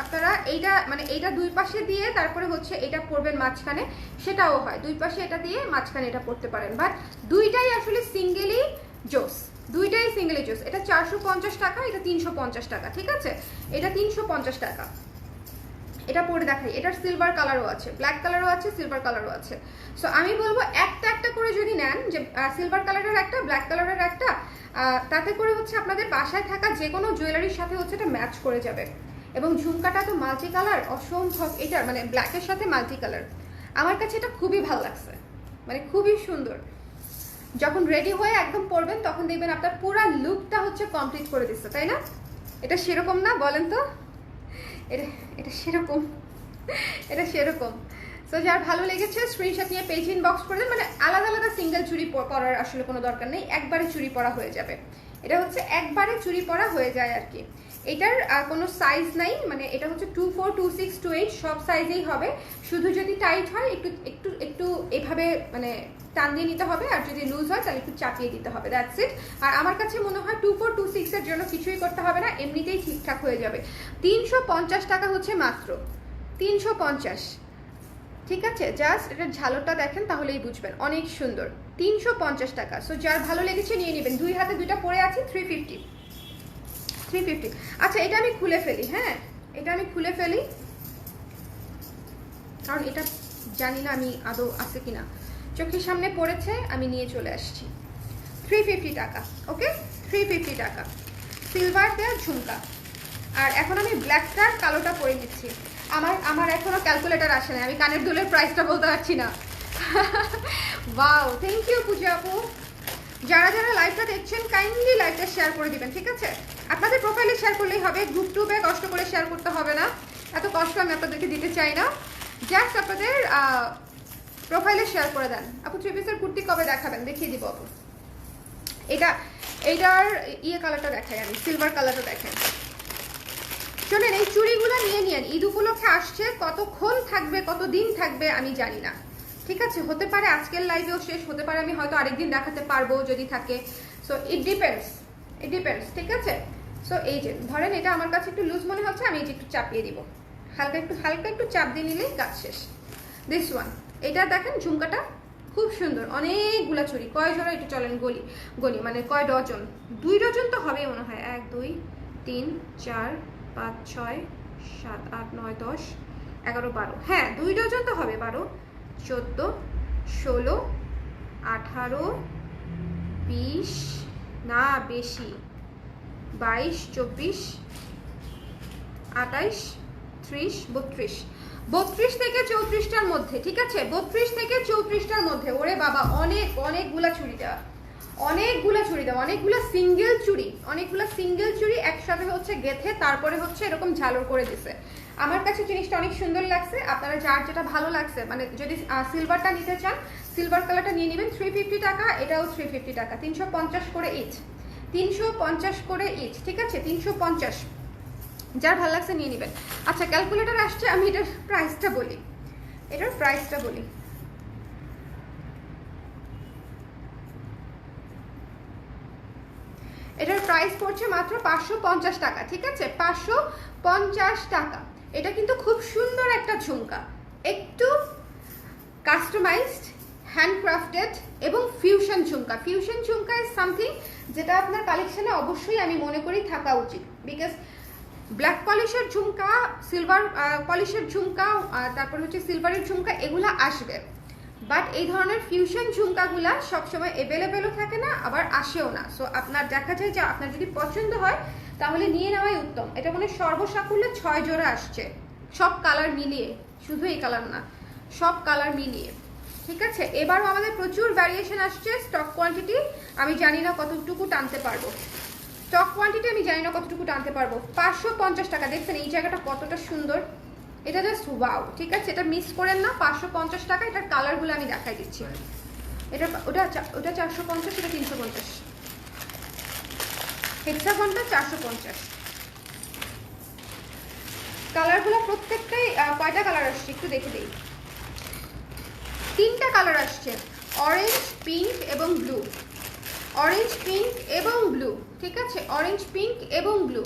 আপনারা এইটা মানে এইটা দুই পাশে দিয়ে তারপরে হচ্ছে এটা পরবেন মাঝখানে, সেটাও হয়, দুই পাশে এটা দিয়ে মাঝখানে এটা পরতে পারেন, বাট দুইটাই আসলে সিঙ্গেলি জোস, এটা 450 টাকা, এটা 350 টাকা। ঠিক আছে, এটা 350 টাকা। এটা পরে দেখাই, এটার সিলভার কালারও আছে, ব্ল্যাক কালারও আছে, সিলভার কালারও আছে। সো আমি বলবো একটা একটা করে যদি নেন, যে সিলভার কালারের একটা, ব্ল্যাক কালারের একটা, তাতে করে হচ্ছে আপনাদের বাসায় থাকা যে কোনো জুয়েলারির সাথে হচ্ছে এটা ম্যাচ করে যাবে। এবং ঝুমকাটা তো মাল্টি কালার, অসম্ভব, এটা মানে ব্ল্যাকের সাথে মাল্টি কালার, আমার কাছে এটা খুবই ভালো লাগছে, মানে খুবই সুন্দর। যখন রেডি হয়ে একদম পরবেন তখন দেখবেন আপনার পুরো লুকটা হচ্ছে কমপ্লিট করে দিচ্ছে, তাই না? এটা সেরকম না, বলেন তো? এটা সেরকম। সো যার ভালো লেগেছে স্ক্রিনশট নিয়ে পেজ ইনবক্স করে দেন। মানে আলাদা আলাদা সিঙ্গেল চুড়ি পরার আসলে কোনো দরকার নেই, একবারে চুড়ি পরা হয়ে যাবে। এটা হচ্ছে একবারে চুড়ি পরা হয়ে যায় আর কি। এটার কোনো সাইজ নাই, মানে এটা হচ্ছে 24, 26, 28 সব সাইজেই হবে। শুধু যদি টাইট হয় একটু একটু একটু এভাবে মানে টান দিয়ে নিতে হবে, আর যদি লুজ হয় তাহলে একটু চাপিয়ে দিতে হবে, দ্যাটস ইট। আর আমার কাছে মনে হয় 24, 26 এর জন্য কিছুই করতে হবে না, এমনিতেই ঠিকঠাক হয়ে যাবে। 350 টাকা হচ্ছে মাত্র, 350। ঠিক আছে, জাস্ট এটার ঝালরটা দেখেন তাহলেই বুঝবেন, অনেক সুন্দর, 350 টাকা। সো যার ভালো লেগেছে নিয়ে নেবেন। দুই হাতে দুইটা পরে আছে, 350। আচ্ছা, এটা আমি খুলে ফেলি, হ্যাঁ এটা আমি খুলে ফেলি, কারণ এটা জানি না আমি আদৌ আছে কিনা, চোখের সামনে পড়েছে, আমি নিয়ে চলে আসছি। 350 টাকা, ওকে, 350 টাকা, সিলভার দেওয়া ঝুমকা। আর এখন আমি ব্ল্যাকটা কালোটা পরে নিচ্ছি। আমার এখনো ক্যালকুলেটর আসে না, আমি কানের দুলের প্রাইসটা বলতে পারছি না। ওয়াও, থ্যাংক ইউ পূজা আপু। যারা যারা লাইভটা দেখছেন কাইন্ডলি লাইভটা শেয়ার করে দিবেন, ঠিক আছে? আপনাদের প্রোফাইলে শেয়ার করলেই হবে, গ্রুপ টুবে কষ্ট করে শেয়ার করতে হবে না, এত কষ্ট আমি আপনাদেরকে দিতে চাই না। জাস্ট আপনাদের প্রোফাইলে শেয়ার করে দেন। আপু 3 পিসের কুর্তি কবে দেখাবেন? দেখিয়ে দিব আপু। এইটার কালারটা দেখাই আমি, সিলভার কালারটা দেখাই। শোনেন, এই চুড়িগুলো নিয়ে নিয়েন, ঈদ উপলক্ষে আসছে, কতক্ষণ থাকবে কতদিন থাকবে আমি জানি না, ঠিক আছে? হতে পারে আজকের লাইভেও শেষ, হতে পারে আমি হয়তো আরেকদিন দেখাতে পারবো যদি থাকে। সো ইট ডিপেন্ডস, ঠিক আছে? সো এই যে ধরেন এটা আমার কাছে একটু লুজ মনে হচ্ছে, আমি এই যে একটু চাপিয়ে দিব, হালকা একটু চাপ দিয়ে নিলেই কাজ শেষ। দিস ওয়ান, এটা দেখেন ঝুমকাটা খুব সুন্দর, অনেকগুলা চুড়ি, কয় জোড়া একটু চলেন গনি মানে কয় ডজন, 2 ডজন তো হবেই মনে হয়, 1, 2, 3, 4, 5, 6, 7, 8, 9, 10, 11, 12, হ্যাঁ 2 ডজন তো হবে, 12, 14, 16, 18, 20, না বেশি, 22, 24, 28, 30, 32, 32 থেকে 34টার মধ্যে, ঠিক আছে? 32 থেকে 34টার মধ্যে। ওরে বাবা, অনেকগুলা চুড়ি দেওয়া, অনেকগুলা সিঙ্গেল চুড়ি একসাথে হচ্ছে গেথে, তারপরে হচ্ছে এরকম ঝালর করে দিছে। আমার কাছে জিনিসটা অনেক সুন্দর লাগছে। আপনারা যার যেটা ভালো লাগছে, মানে যদি সিলভারটা নিতে চান সিলভার কালারটা নিয়ে নেবেন। 350 টাকা, এটাও 350 টাকা, 350 করে ইচ, 350 করে ইচ, ঠিক আছে? 350, যার ভালো লাগছে নিয়ে নেবেন। আচ্ছা, ক্যালকুলেটর আসছে, আমি এটার প্রাইসটা বলি। এটার প্রাইস পড়ছে মাত্র 550 টাকা, ঠিক আছে? 550 টাকা। এটা কিন্তু খুব সুন্দর একটা ঝুমকা, একটু কাস্টমাইজড, হ্যান্ডক্রাফটেড এবং fusion jhumka. Fusion jhumka is something যেটা আপনার কালেকশনে অবশ্যই আমি মনে করি থাকা উচিত, বিকজ ব্ল্যাক পলিশের ঝুমকা, সিলভার পলিশের ঝুমকা, তারপর হচ্ছে সিলভারের ঝুমকা, এগুলা আসবে, বাট এই ধরনের ফিউশন ঝুমকাগুলা সবসময় অ্যাভেলেবেলও থাকে না, আবার আসেও না। সো আপনার দেখা যায় যে আপনার যদি পছন্দ হয় তাহলে নিয়ে নেওয়াই উত্তম। এটা মানে সর্বসাকুল্যে 6 জোড়া আসছে, সব কালার মিলিয়ে, শুধু এই কালার না, সব কালার মিলিয়ে, ঠিক আছে? এবারও আমাদের প্রচুর ভ্যারিয়েশন আসছে। স্টক কোয়ান্টিটি আমি জানি না কতটুকু টানতে পারবো, 550 টাকা। দেখছেন এই জায়গাটা কতটা সুন্দর, এটা জাস্ট ওয়াও, ঠিক আছে? এটা মিস করেন না, 550 টাকা। এটার কালারগুলো আমি দেখাই দিচ্ছি। ওটা 450, এটা 350, হেক্সাগনটা 450। কালারগুলো প্রত্যেকটাই কয়টা কালার আসছে একটু দেখে দিই। 3টা কালার আসছে, অরেঞ্জ, পিঙ্ক এবং ব্লু। অরেঞ্জ, পিঙ্ক এবং ব্লু, ঠিক আছে? অরেঞ্জ, পিঙ্ক এবং ব্লু,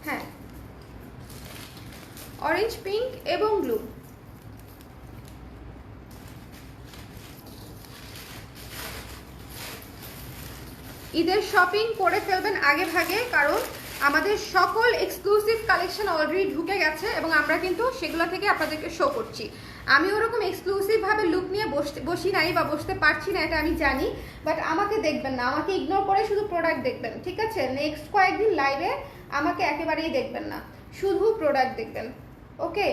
হ্যাঁ, অরেঞ্জ, পিঙ্ক এবং ব্লু। ঈদের শপিং করে ফেলবেন আগে ভাগে, কারণ আমাদের সকল এক্সক্লুসিভ কালেকশন অলরেডি ঢুকে গেছে এবং আমরা কিন্তু সেগুলো থেকে আপনাদেরকে শো করছি। আমি ওরকম এক্সক্লুসিভভাবে লুক নিয়ে বসি নাই বা বসতে পারছি না, এটা আমি জানি, বাট আমাকে দেখবেন না, আমাকে ইগনোর করে শুধু প্রোডাক্ট দেখবেন, ঠিক আছে? নেক্সট কয়েকদিন লাইভে আমাকে একেবারেই দেখবেন না, শুধু প্রোডাক্ট দেখবেন, ওকে?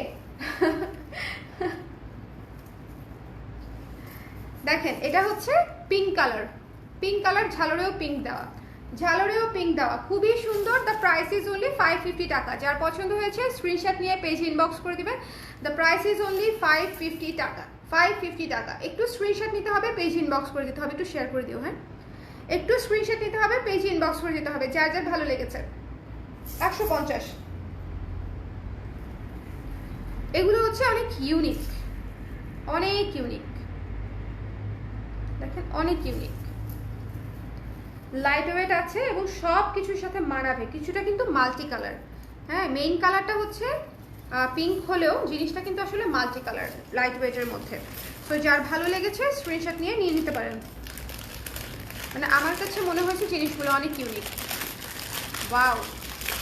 দেখেন, এটা হচ্ছে পিঙ্ক কালার, ঝালরেও পিঙ্ক দেওয়া, খুবই সুন্দর। দ্য প্রাইস ইজ অনলি 550 টাকা। যার পছন্দ হয়েছে স্ক্রিনশট নিয়ে পেজে ইনবক্স করে দিবেন। দ্য প্রাইস ইজ অনলি 550 টাকা, 550 টাকা। একটু স্ক্রিনশট নিতে হবে, পেজ ইনবক্স করে দিতে হবে, একটু শেয়ার করে দিও, হ্যাঁ? একটু স্ক্রিনশট নিতে হবে, পেজ ইনবক্স করে দিতে হবে, যার যার ভালো লেগেছে। 150। এগুলো হচ্ছে অনেক ইউনিক, দেখেন, অনেক ইউনিক, লাইট ওয়েট আছে এবং সব কিছুর সাথে মানাবে। কিছুটা কিন্তু মাল্টি কালার, হ্যাঁ, মেইন কালারটা হচ্ছে পিঙ্ক হলেও জিনিসটা কিন্তু আসলে মাল্টি কালার, লাইট ওয়েটের মধ্যে। তো যার ভালো লেগেছে স্ক্রিনশট নিয়ে নিতে পারেন। মানে আমার কাছে মনে হয়েছে জিনিসগুলো অনেক unique. Wow,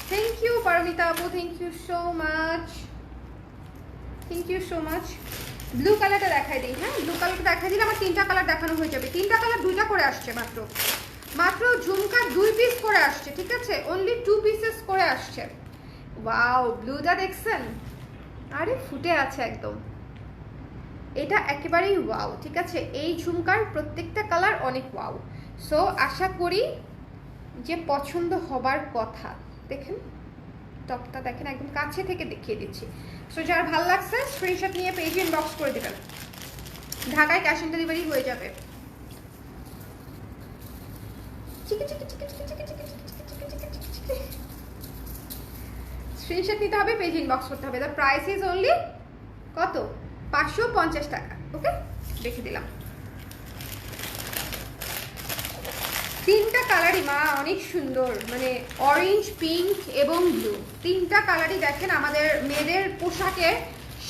thank you Paromita আপু, thank you so much. Blue কালারটা দেখাই দিই, হ্যাঁ? ব্লু কালারটা দেখাই দিলে আমার 3টা কালার দেখানো হয়ে যাবে। 3টা কালার 2টা করে আসছে, মাত্র ঝুমকা 2 পিস করে আসছে, ঠিক আছে? অনলি 2 পিসেস করে আসছে। ওয়াও, ব্লুটা দেখছেন? আরে ফুটে আছে একদম, এটা একেবারেই ওয়াও, ঠিক আছে? এই ঝুমকার প্রত্যেকটা কালার অনেক ওয়াও। সো আশা করি যে পছন্দ হবার কথা। দেখেন টপটা, দেখেন একদম কাছে থেকে দেখিয়ে দিচ্ছি। সো যার ভালো লাগছে স্ক্রিনশট নিয়ে পেজে ইনবক্স করে দেবেন। ঢাকায় ক্যাশ অন ডেলিভারি হয়ে যাবে। স্ক্রিনশট নিতে হবে, পেজ ইনবক্স করতে হবে। দ্য প্রাইস ইজ অনলি কত? 550 টাকা, ওকে? দেখে দিলাম। 3টা কালারই মা অনেক সুন্দর, মানে অরেঞ্জ, পিঙ্ক এবং ব্লু, 3টা কালারই দেখেন আমাদের মেয়েদের পোশাকে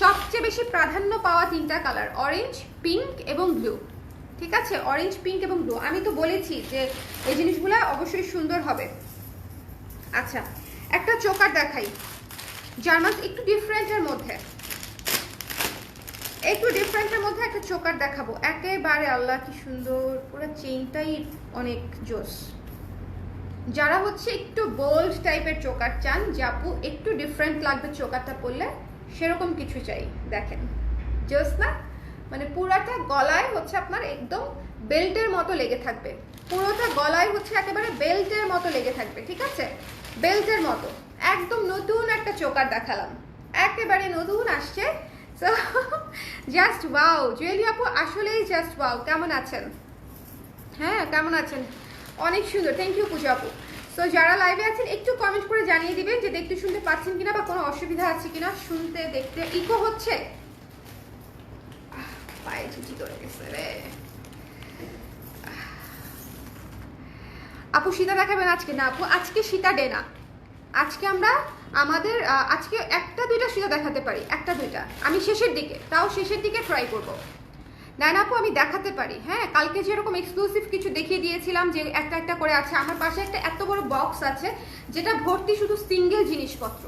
সবচেয়ে বেশি প্রাধান্য পাওয়া 3টা কালার, অরেঞ্জ, পিঙ্ক এবং ব্লু, ঠিক আছে? অরেঞ্জ, পিঙ্ক এবং ব্লু। আমি তো বলেছি যে এই জিনিসগুলো অবশ্যই সুন্দর হবে। আচ্ছা, একটা চোকার দেখাই, জার্মান, একটু ডিফারেন্টের মধ্যে। একটু ডিফারেন্টের মধ্যে একটা চোকার দেখাবো একেবারে। আল্লাহ কি সুন্দর, পুরো চেইনটাই অনেক জোস। যারা হচ্ছে একটু বোল্ড টাইপের চোকার চান, যে আপু একটু ডিফারেন্ট লাগবে চোকারটা পরলে, সেরকম কিছু চাই। দেখেন জোস না, মানে পুরাটা গলায় হচ্ছে আপনার একদম বেল্টের মতো লেগে থাকবে, পুরোটা গলায় হচ্ছে একেবারে বেল্টের মতো লেগে থাকবে, ঠিক আছে, বেল্টের মতো। একদম নতুন একটা চোকার দেখালাম, একেবারে নতুন আসছে। সো জাস্ট ওয়াও জুয়েলি আপু, আসলেই জাস্ট ওয়াও। কেমন আছেন? হ্যাঁ কেমন আছেন? অনেক সুন্দর, থ্যাংক ইউ পূজা আপু। সো যারা লাইভে আছেন একটু কমেন্ট করে জানিয়ে দিবেন যে দেখতে শুনতে পাচ্ছেন কিনা, বা কোনো অসুবিধা আছে কিনা শুনতে দেখতে। ইকো হচ্ছে? পায়ে ছুটি করে গেছে রে। আপু সীতা দেখাবেন আজকে? না আপু, আজকে সীতা ডে না। আজকে আমরা আমাদের আজকে একটা দুইটা সীতা দেখাতে পারি, একটা দুইটা। আমি শেষের দিকে, তাও শেষের দিকে ট্রাই করব। না না আপু, আমি দেখাতে পারি। হ্যাঁ, কালকে যেরকম এক্সক্লুসিভ কিছু দেখিয়ে দিয়েছিলাম যে একটা একটা করে আছে, আমার পাশে একটা এত বড় বক্স আছে যেটা ভর্তি শুধু সিঙ্গেল জিনিসপত্র,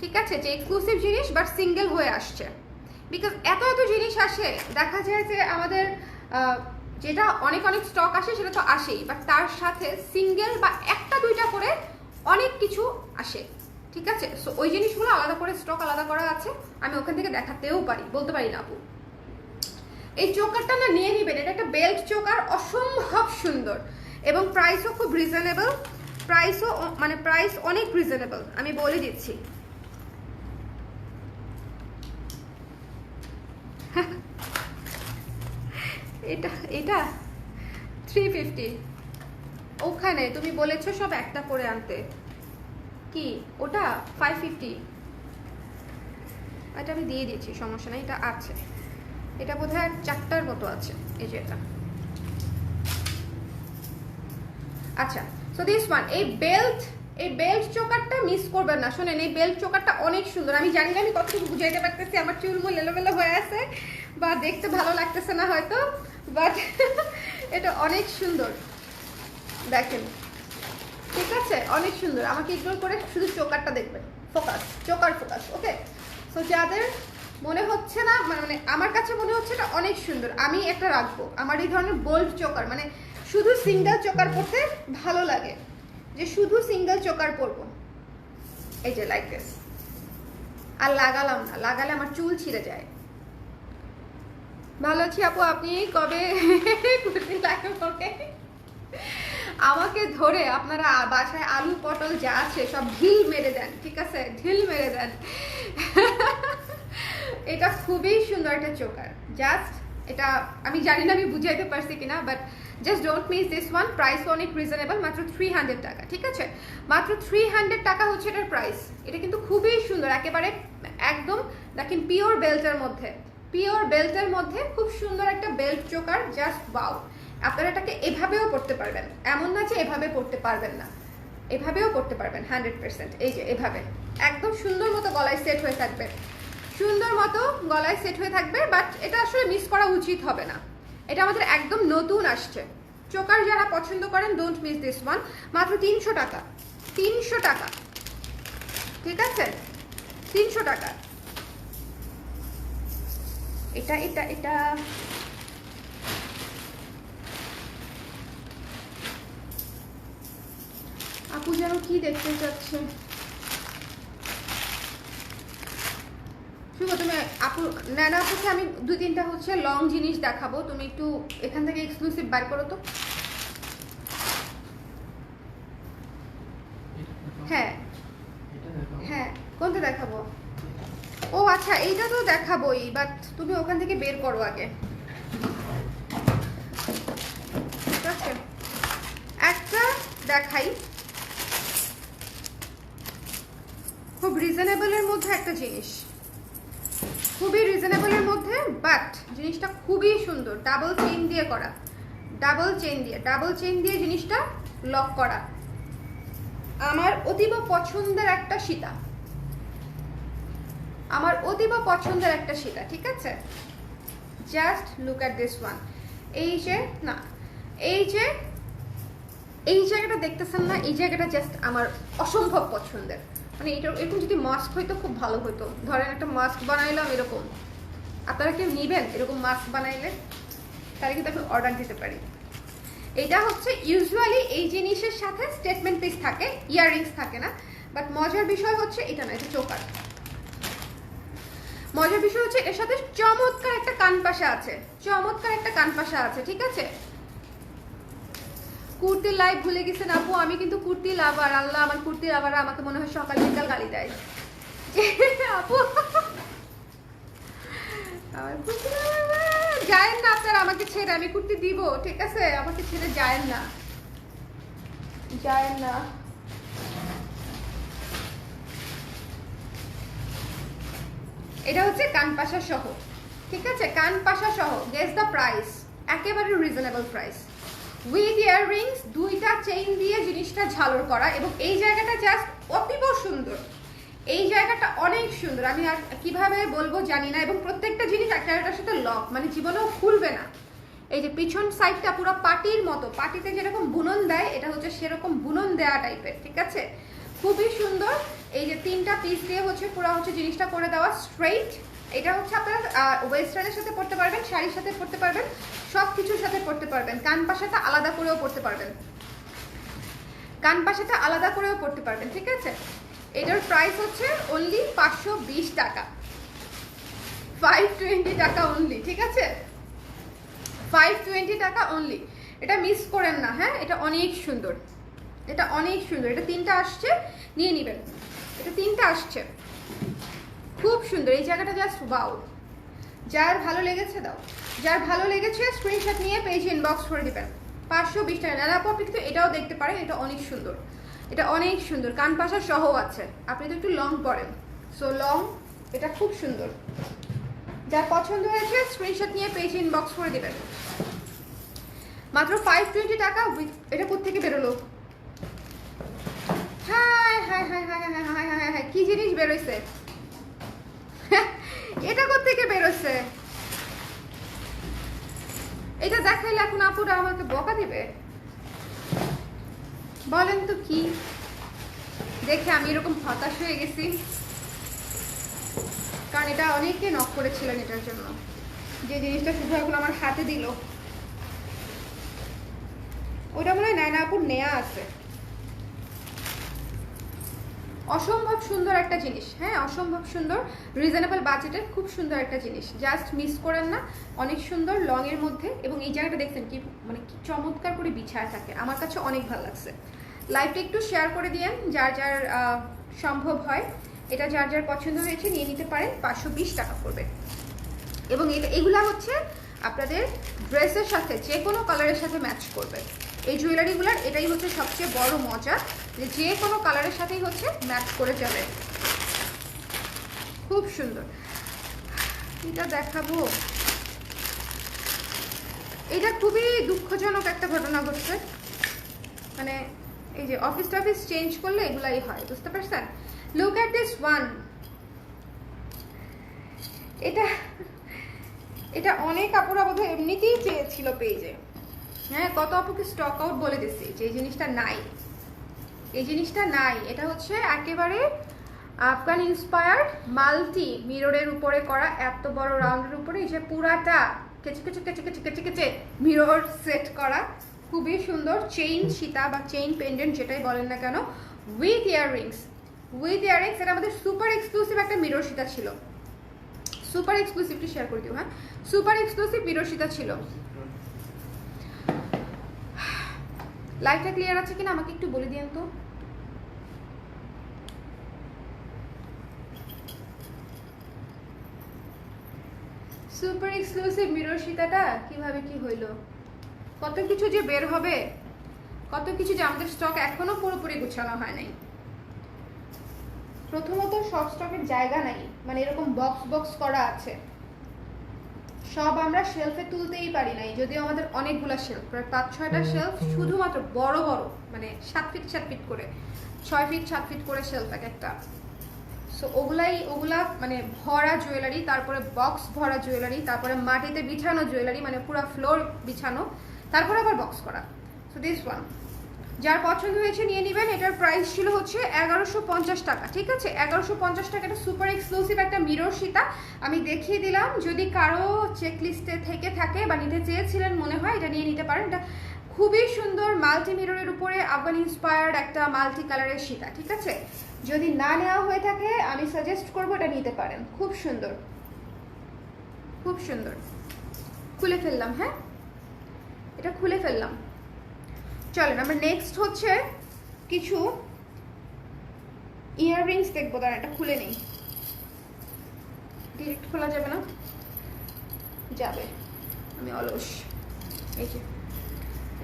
ঠিক আছে, যে এক্সক্লুসিভ জিনিস বাট সিঙ্গেল হয়ে আসছে। বিকজ এত এত জিনিস আসে, দেখা যায় যে আমাদের যেটা অনেক অনেক স্টক আসে সেটা তো আসেই, বাট তার সাথে সিঙ্গেল বা একটা দুইটা করে অনেক কিছু আসে, ঠিক আছে। সো ওই জিনিসগুলো আলাদা করে স্টক আলাদা করা আছে, আমি ওখান থেকে দেখাতেও পারি, বলতে পারি না আপু। এই চোকারটা না নিয়ে নিবেন, এটা একটা বেল্ট চোকার, অসম্ভব সুন্দর এবং প্রাইসও খুব রিজনেবল। প্রাইসও মানে প্রাইস অনেক রিজনেবল, আমি বলে দিচ্ছি। এটা এটা 350। ওখানে তুমি বলেছো সব একটা করে আনতে, কি ওটা 550? এটা আমি দিয়ে দিয়েছি, সমস্যা নেই, এটা আছে। এটা বোধহয় 4টার মতো আছে, এই যে এটা। আচ্ছা, সো দিস ওয়ান, এই বেল্ট চোকারটা মিস করবেন না। শোনেন, এই বেল্ট চোকারটা অনেক সুন্দর। আমি জানি না আমি কতটুকু বুঝাইতে পারতেছি, আমার চুলমুল এলোমেলো হয়ে আছে বা দেখতে ভালো লাগতেছে না হয়তো, বাট এটা অনেক সুন্দর, দেখেন, ঠিক আছে, অনেক সুন্দর। আমাকে ইগনোর করে শুধু চোকারটা দেখবেন, ফোকাস, চোকার ফোকাস, ওকে। সো যাদের মনে হচ্ছে না, মানে আমার কাছে মনে হচ্ছে এটা অনেক সুন্দর, আমি একটা রাখবো। আমার এই ধরনের বোল্ড চোকার, মানে শুধু সিঙ্গেল চোকার পরতে ভালো লাগে, যে শুধু সিঙ্গেল চোকার পরবো, এই যে লাইক দিস। আর লাগালাম না, লাগালে আমার চুল ছিঁড়ে যায়। ভালো আছি আপু, আপনি কবে লাগে? আমাকে ধরে আপনারা বাসায় আলু পটল যা আছে সব ঢিল মেরে দেন, ঠিক আছে, ঢিল মেরে দেন। এটা খুবই সুন্দর একটা চোকার, জাস্ট এটা আমি জানি না আমি বুঝাইতে পারছি কিনা, but just don't miss this one. Price অনেক রিজনেবল, মাত্র 300 টাকা, ঠিক আছে, মাত্র 300 টাকা হচ্ছে এটার প্রাইস। এটা কিন্তু খুবই সুন্দর, একেবারে একদম দেখেন পিওর বেল্টের মধ্যে, পিওর বেল্টের মধ্যে খুব সুন্দর একটা বেল্ট চোকার, জাস্ট ওয়াও। আপনারা এটাকে এভাবেও পড়তে পারবেন, এমন না যে এভাবে পড়তে পারবেন না, এভাবেও পড়তে পারবেন 100%। এই যে এভাবে একদম সুন্দর মতো গলায় সেট হয়ে থাকবে, সুন্দর মতো গলায় সেট হয়ে থাকবে। বাট এটা আসলে মিস করা উচিত হবে না, এটা আমাদের একদম নতুন আসছে। চোকার যারা পছন্দ করেন, ডোন্ট মিস দিস ওয়ান। মাত্র 300 টাকা, 300 টাকা, ঠিক আছে, 300 টাকা। এটা এটা এটা আপু যেন কি দেখতে চাচ্ছে। শুভ, তুমি আপু ন্যানা আপুকে আমি 2-3টা হচ্ছে লং জিনিস দেখাবো, তুমি একটু এখান থেকে এক্সক্লুসিভ বার করো তো। হ্যাঁ হ্যাঁ, কোনটা দেখাবো? ও আচ্ছা, এইটা তো দেখাবোই, বাট তুমি ওখান থেকে বের করো আগে, ঠিক আছে। একটা দেখাই, খুব রিজনেবলের মধ্যে একটা জিনিস, খুবই রিজনেবলের মধ্যে, বাট জিনিসটা খুবই সুন্দর। ডাবল চেইন দিয়ে করা, ডাবল চেইন দিয়ে জিনিসটা লক করা। আমার অতীব পছন্দের একটা সীতা, আমার অতীব পছন্দের একটা সীতা, ঠিক আছে। Just look at this one. এই যে না, এই যে এই জায়গাটা দেখতেছেন না, এই জায়গাটা জাস্ট আমার অসম্ভব পছন্দের। মানে এটা এরকম যদি মাস্ক হইতো খুব ভালো হতো, ধরেন একটা মাস্ক বানাইলাম এরকম, আপনারা কেউ নিবেন এরকম মাস্ক বানাইলে? তাহলে কিন্তু আমি অর্ডার দিতে পারি। এটা হচ্ছে ইউজুয়ালি এই জিনিসের সাথে স্টেটমেন্ট পিস থাকে, ইয়াররিংস থাকে না। বাট মজার বিষয় হচ্ছে এটা না, এটা চোকার। মজার বিষয় হচ্ছে এর সাথে চমৎকার একটা কানপাশা আছে, চমৎকার একটা কানপাশা আছে, ঠিক আছে? কুর্তি লাইভ ভুলে গেছেন আপু, আমি কিন্তু কুর্তি লাভার। আল্লাহ, আমার কুর্তি লাভাররা আমাকে মনে হয় সকাল বিকাল গালি দেয়। আপু যায়েন না আপনারা আমাকে ছেড়ে, আমি কুর্তি দিব, ঠিক আছে? আমাকে ছেড়ে যায়েন না, যায়েন না। এটা হচ্ছে কানপাশা সহ, ঠিক আছে? কানপাশা সহ, গেস দ্য প্রাইস, একেবারে রিজনেবল প্রাইস, উইথ ইয়াররিংস, দুইটা চেইন দিয়ে জিনিসটা ঝালর করা। এবং এই জায়গাটা জাস্ট অতীব সুন্দর, এই জায়গাটা অনেক সুন্দর, আমি আর কিভাবে বলবো জানি না। এবং প্রত্যেকটা জিনিস একটার সাথে লক, মানে জীবনেও খুলবে না। এই যে পিছন সাইডটা পুরো পাটির মতো, পাটিতে যেরকম বুনন দেয় এটা হচ্ছে সেরকম বুনন দেওয়া টাইপের, ঠিক আছে? খুবই সুন্দর। এই যে 3টা পিস দিয়ে হচ্ছে পুরো হচ্ছে জিনিসটা করে দেওয়া স্ট্রেইট। এটা হচ্ছে আপনারা ওয়েস্টার্নের সাথে পরতে পারবেন, শাড়ির সাথে পরতে পারবেন, সব কিছুর সাথে পরতে পারবেন। কানপাশাটা আলাদা করেও পরতে পারবেন, কানপাশাটা আলাদা করেও পরতে পারবেন, ঠিক আছে? এটার প্রাইস হচ্ছে অনলি 520 টাকা, 520 টাকা অনলি, ঠিক আছে? 520 টাকা অনলি। এটা মিস করেন না, হ্যাঁ? এটা অনেক সুন্দর, এটা অনেক সুন্দর। এটা 3টা আসছে, নিয়ে নেবেন। এটা 3টা আসছে, খুব সুন্দর। এই জায়গাটা জাস্ট ওয়াও। যার ভালো লেগেছে দাও, যার ভালো লেগেছে স্ক্রিনশট নিয়ে পেজে ইনবক্স করে দিবেন। 520 টাকা। নানা আপু কিন্তু এটাও দেখতে পারেন, এটা অনেক সুন্দর, এটা অনেক সুন্দর। কানপাশা সহ আছে, আপনি তো একটু লং পরেন, সো লং, এটা খুব সুন্দর। যার পছন্দ হয়েছে স্ক্রিনশট নিয়ে পেজে ইনবক্স করে দিবেন। মাত্র 520 টাকা। এটা কোত্থেকে বেরোলো? হ্যাঁ হ্যাঁ হ্যাঁ হ্যাঁ হ্যাঁ হ্যাঁ হ্যাঁ হ্যাঁ, কি জিনিস বেরোইছে? এটা কোত্থেকে বেরোচ্ছে? এটা দেখাইলে এখন আপুরা আমাকে বকা দিবে? বলেন তো কি? দেখে আমি এরকম হতাশ হয়ে গেছি, কারণ এটা অনেকে নক করেছিলেন এটার জন্য, যে জিনিসটা শুধু এখন আমার হাতে দিল। ওটা মনে হয় নায়না আপুর নেয়া আছে। অসম্ভব সুন্দর একটা জিনিস, হ্যাঁ, অসম্ভব সুন্দর, রিজনেবল বাজেটের খুব সুন্দর একটা জিনিস, জাস্ট মিস করেন না। অনেক সুন্দর লং এর মধ্যে। এবং এই জায়গাটা দেখছেন কি, মানে কি চমৎকার করে বিছায় থাকে, আমার কাছে অনেক ভালো লাগছে। লাইভটা একটু শেয়ার করে দিয়েন যার যার সম্ভব হয়। এটা যার যার পছন্দ হয়েছে নিয়ে নিতে পারেন, 520 টাকা পড়বে। এবং এগুলা হচ্ছে আপনাদের ড্রেসের সাথে যে কোনো কালারের সাথে ম্যাচ করবে। এই জুয়েলারিগুলোর এটাই হচ্ছে সবচেয়ে বড় মজা, যে কোনো কালারের সাথেই হচ্ছে ম্যাচ করে যাবে। খুব সুন্দর। এটা দেখাবো, এটা খুবই দুঃখজনক একটা ঘটনা ঘটছে, মানে এই যে অফিস টফিস চেঞ্জ করলে এগুলাই হয়, বুঝতে পারছেন? Look at this one. এটা এটা অনেক আপুরা বোধহয় এমনিতেই চেয়েছিল পেজে, হ্যাঁ, কত আপুকে স্টক আউট বলে দিচ্ছি যে এই জিনিসটা নাই, এই জিনিসটা নাই। এটা হচ্ছে একেবারে আফগান ইন্সপায়ার্ড মাল্টি মিররের উপরে করা, এত বড় রাউন্ডের উপরে এই যে পুরাটা কেচে কেচে কেচে কেচে কেচে কেচে মিরর সেট করা, খুবই সুন্দর। চেইন সীতা বা চেইন পেন্ডেন্ট যেটাই বলেন না কেন, উইথ ইয়াররিংস, উইথ ইয়াররিংস। এটা আমাদের সুপার এক্সক্লুসিভ একটা মিরর সীতা ছিল, সুপার এক্সক্লুসিভটি শেয়ার করে দিও, হ্যাঁ, সুপার এক্সক্লুসিভ মিরর সীতা ছিল। লাইভটা ক্লিয়ার আছে কিনা আমাকে একটু বলে দিন তো। সুপার এক্সক্লুসিভ মিরর সীতাটা কিভাবে কি হইলো? কত কিছু যে বের হবে, কত কিছু যে আমাদের স্টক এখনো পুরোপুরি গুছানো হয় নাই। প্রথমত সব স্টকের জায়গা নাই, মানে এরকম বক্স বক্স করা আছে, সব আমরা শেলফে তুলতেই পারি নাই, যদিও আমাদের অনেকগুলা শেলফ, প্রায় 5-6টা শেলফ শুধুমাত্র বড় বড়, মানে 7 ফিট 7 ফিট করে, 6 ফিট 7 ফিট করে শেলফ এক একটা। সো ওগুলা মানে ভরা জুয়েলারি, তারপরে বক্স ভরা জুয়েলারি, তারপরে মাটিতে বিছানো জুয়েলারি, মানে পুরো ফ্লোর বিছানো, তারপরে আবার বক্স করা। সো দিস ওয়ান যার পছন্দ হয়েছে নিয়ে নেবেন। এটার প্রাইস ছিল হচ্ছে 1150 টাকা, ঠিক আছে? 1150 টাকা। এটা সুপার এক্সক্লুসিভ একটা মিরর সীতা আমি দেখিয়ে দিলাম। যদি কারো চেকলিস্টে থেকে থাকে বা নিতে চেয়েছিলেন মনে হয়, এটা নিয়ে নিতে পারেন। এটা খুবই সুন্দর মাল্টি মিররের উপরে আফগান ইন্সপায়ার্ড একটা মাল্টি কালারের সীতা, ঠিক আছে? যদি না নেওয়া হয়ে থাকে আমি সাজেস্ট করবো এটা নিতে পারেন। খুব সুন্দর, খুব সুন্দর। খুলে ফেললাম, হ্যাঁ এটা খুলে ফেললাম। চলেন আমরা নেক্সট হচ্ছে কিছু ইয়াররিংস দেখবো। দাঁড়া, এটা খুলে নেই, ডিরেক্ট খোলা যাবে না, যাবে, আমি অলস। এই যে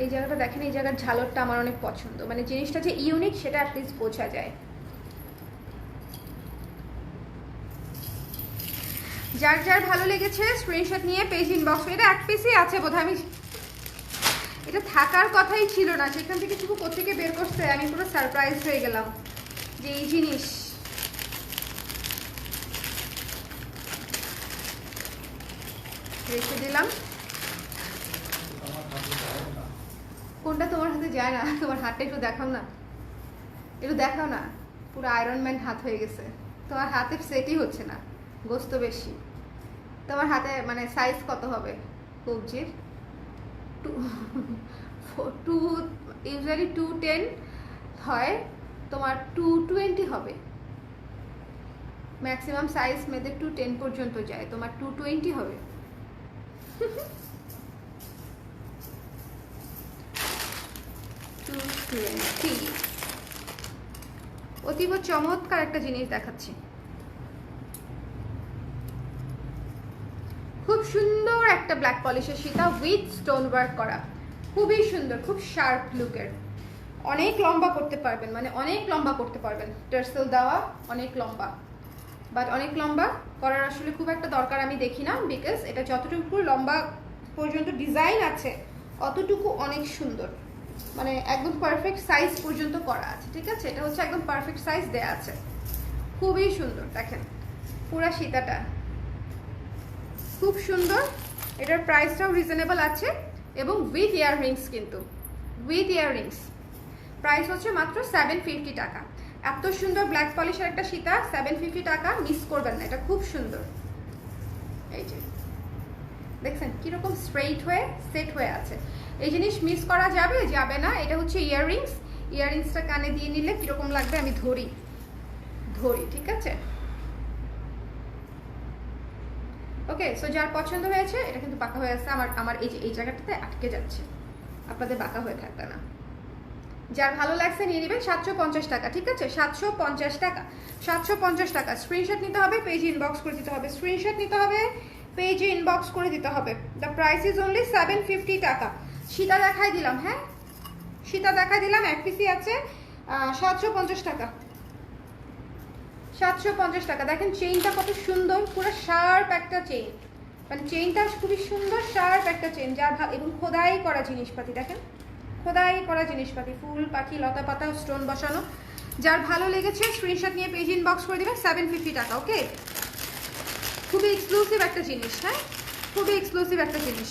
এই জায়গাটা দেখেন, এই জায়গার ঝালরটা আমার অনেক পছন্দ, মানে জিনিসটা যে ইউনিক সেটা অ্যাটলিস্ট বোঝা যায়। যার যার ভালো লেগেছে স্ক্রিনশট নিয়ে পেজ ইনবক্স। এটা এক পিসই আছে বোধহয়, আমি এটা থাকার কথাই ছিল না, সেখান থেকে শুধু কোথেকে বের করতে আমি পুরো সারপ্রাইজ হয়ে গেলাম যে এই জিনিস। রেখে দিলাম। কোনটা তোমার হাতে যায় না? তোমার হাতটা একটু দেখাও না, একটু দেখাও না। পুরো আয়রন ম্যান হাত হয়ে গেছে তোমার হাতে, সেটই হচ্ছে না, গোস্ত বেশি। তোমার হাতে মানে সাইজ কত হবে কবজির? টু ইউজুয়ালি 210 হয়, তোমার 220 হবে ম্যাক্সিমাম সাইজ। মেয়েদের 210 পর্যন্ত যায়, তোমার 220 হবে। অতীব চমৎকার একটা জিনিস দেখাচ্ছি। খুব সুন্দর একটা ব্ল্যাক পলিশের সীতা উইথ স্টোন ওয়ার্ক করা, খুবই সুন্দর, খুব শার্প লুকের। অনেক লম্বা করতে পারবেন, মানে অনেক লম্বা করতে পারবেন। টার্সেল দেওয়া, অনেক লম্বা, বাট অনেক লম্বা করার আসলে খুব একটা দরকার আমি দেখি না, বিকজ এটা যতটুকু লম্বা পর্যন্ত ডিজাইন আছে অতটুকু অনেক সুন্দর, মানে একদম পারফেক্ট সাইজ পর্যন্ত করা আছে, ঠিক আছে? এটা হচ্ছে একদম পারফেক্ট সাইজ দেয়া আছে, খুবই সুন্দর। দেখেন পুরা সীতাটা খুব সুন্দর। এটার প্রাইসটাও রিজনেবল আছে এবং উইথ ইয়াররিংস, কিন্তু উইথ ইয়াররিংস প্রাইস হচ্ছে মাত্র 750 টাকা। এত সুন্দর ব্ল্যাক পলিশের একটা সীতা 750 টাকা, মিস করবেন না, এটা খুব সুন্দর। এই যে দেখছেন কিরকম স্ট্রেইট হয়ে সেট হয়ে আছে, এই জিনিস মিস করা যাবে যাবে না। এটা হচ্ছে ইয়াররিংস, ইয়াররিংসটা কানে দিয়ে নিলে কিরকম লাগবে আমি ধরি, ঠিক আছে? ওকে, সো যার পছন্দ হয়েছে, এটা কিন্তু বাঁকা হয়ে আসছে, আমার এই জায়গাটাতে আটকে যাচ্ছে, আপনাদের বাঁকা হয়ে থাকবে না। যার ভালো লাগছে নিয়ে নেবেন। 750 টাকা, ঠিক আছে? 750 টাকা, 750 টাকা। স্ক্রিনশট নিতে হবে, পেজে ইনবক্স করে দিতে হবে, স্ক্রিনশট নিতে হবে, পেজে ইনবক্স করে দিতে হবে। দ্য প্রাইস ইজ অনলি 750 টাকা। সীতা দেখাই দিলাম, হ্যাঁ সীতা দেখাই দিলাম, এক পিসি আছে। 750 টাকা, 750 টাকা। দেখেন চেইনটা কত সুন্দর, পুরো শার্প একটা চেইন, মানে চেইনটা খুবই সুন্দর শার্প একটা চেইন, যার এবং খোদাই করা জিনিসপাতি, দেখেন খোদাই করা জিনিসপাতি, ফুল পাখি লতা পাতা স্টোন বসানো। যার ভালো লেগেছে স্ক্রিনশট নিয়ে পেজ ইনবক্স করে দিবেন। 750 টাকা, ওকে? খুবই এক্সক্লুসিভ একটা জিনিস, হ্যাঁ খুবই এক্সক্লুসিভ একটা জিনিস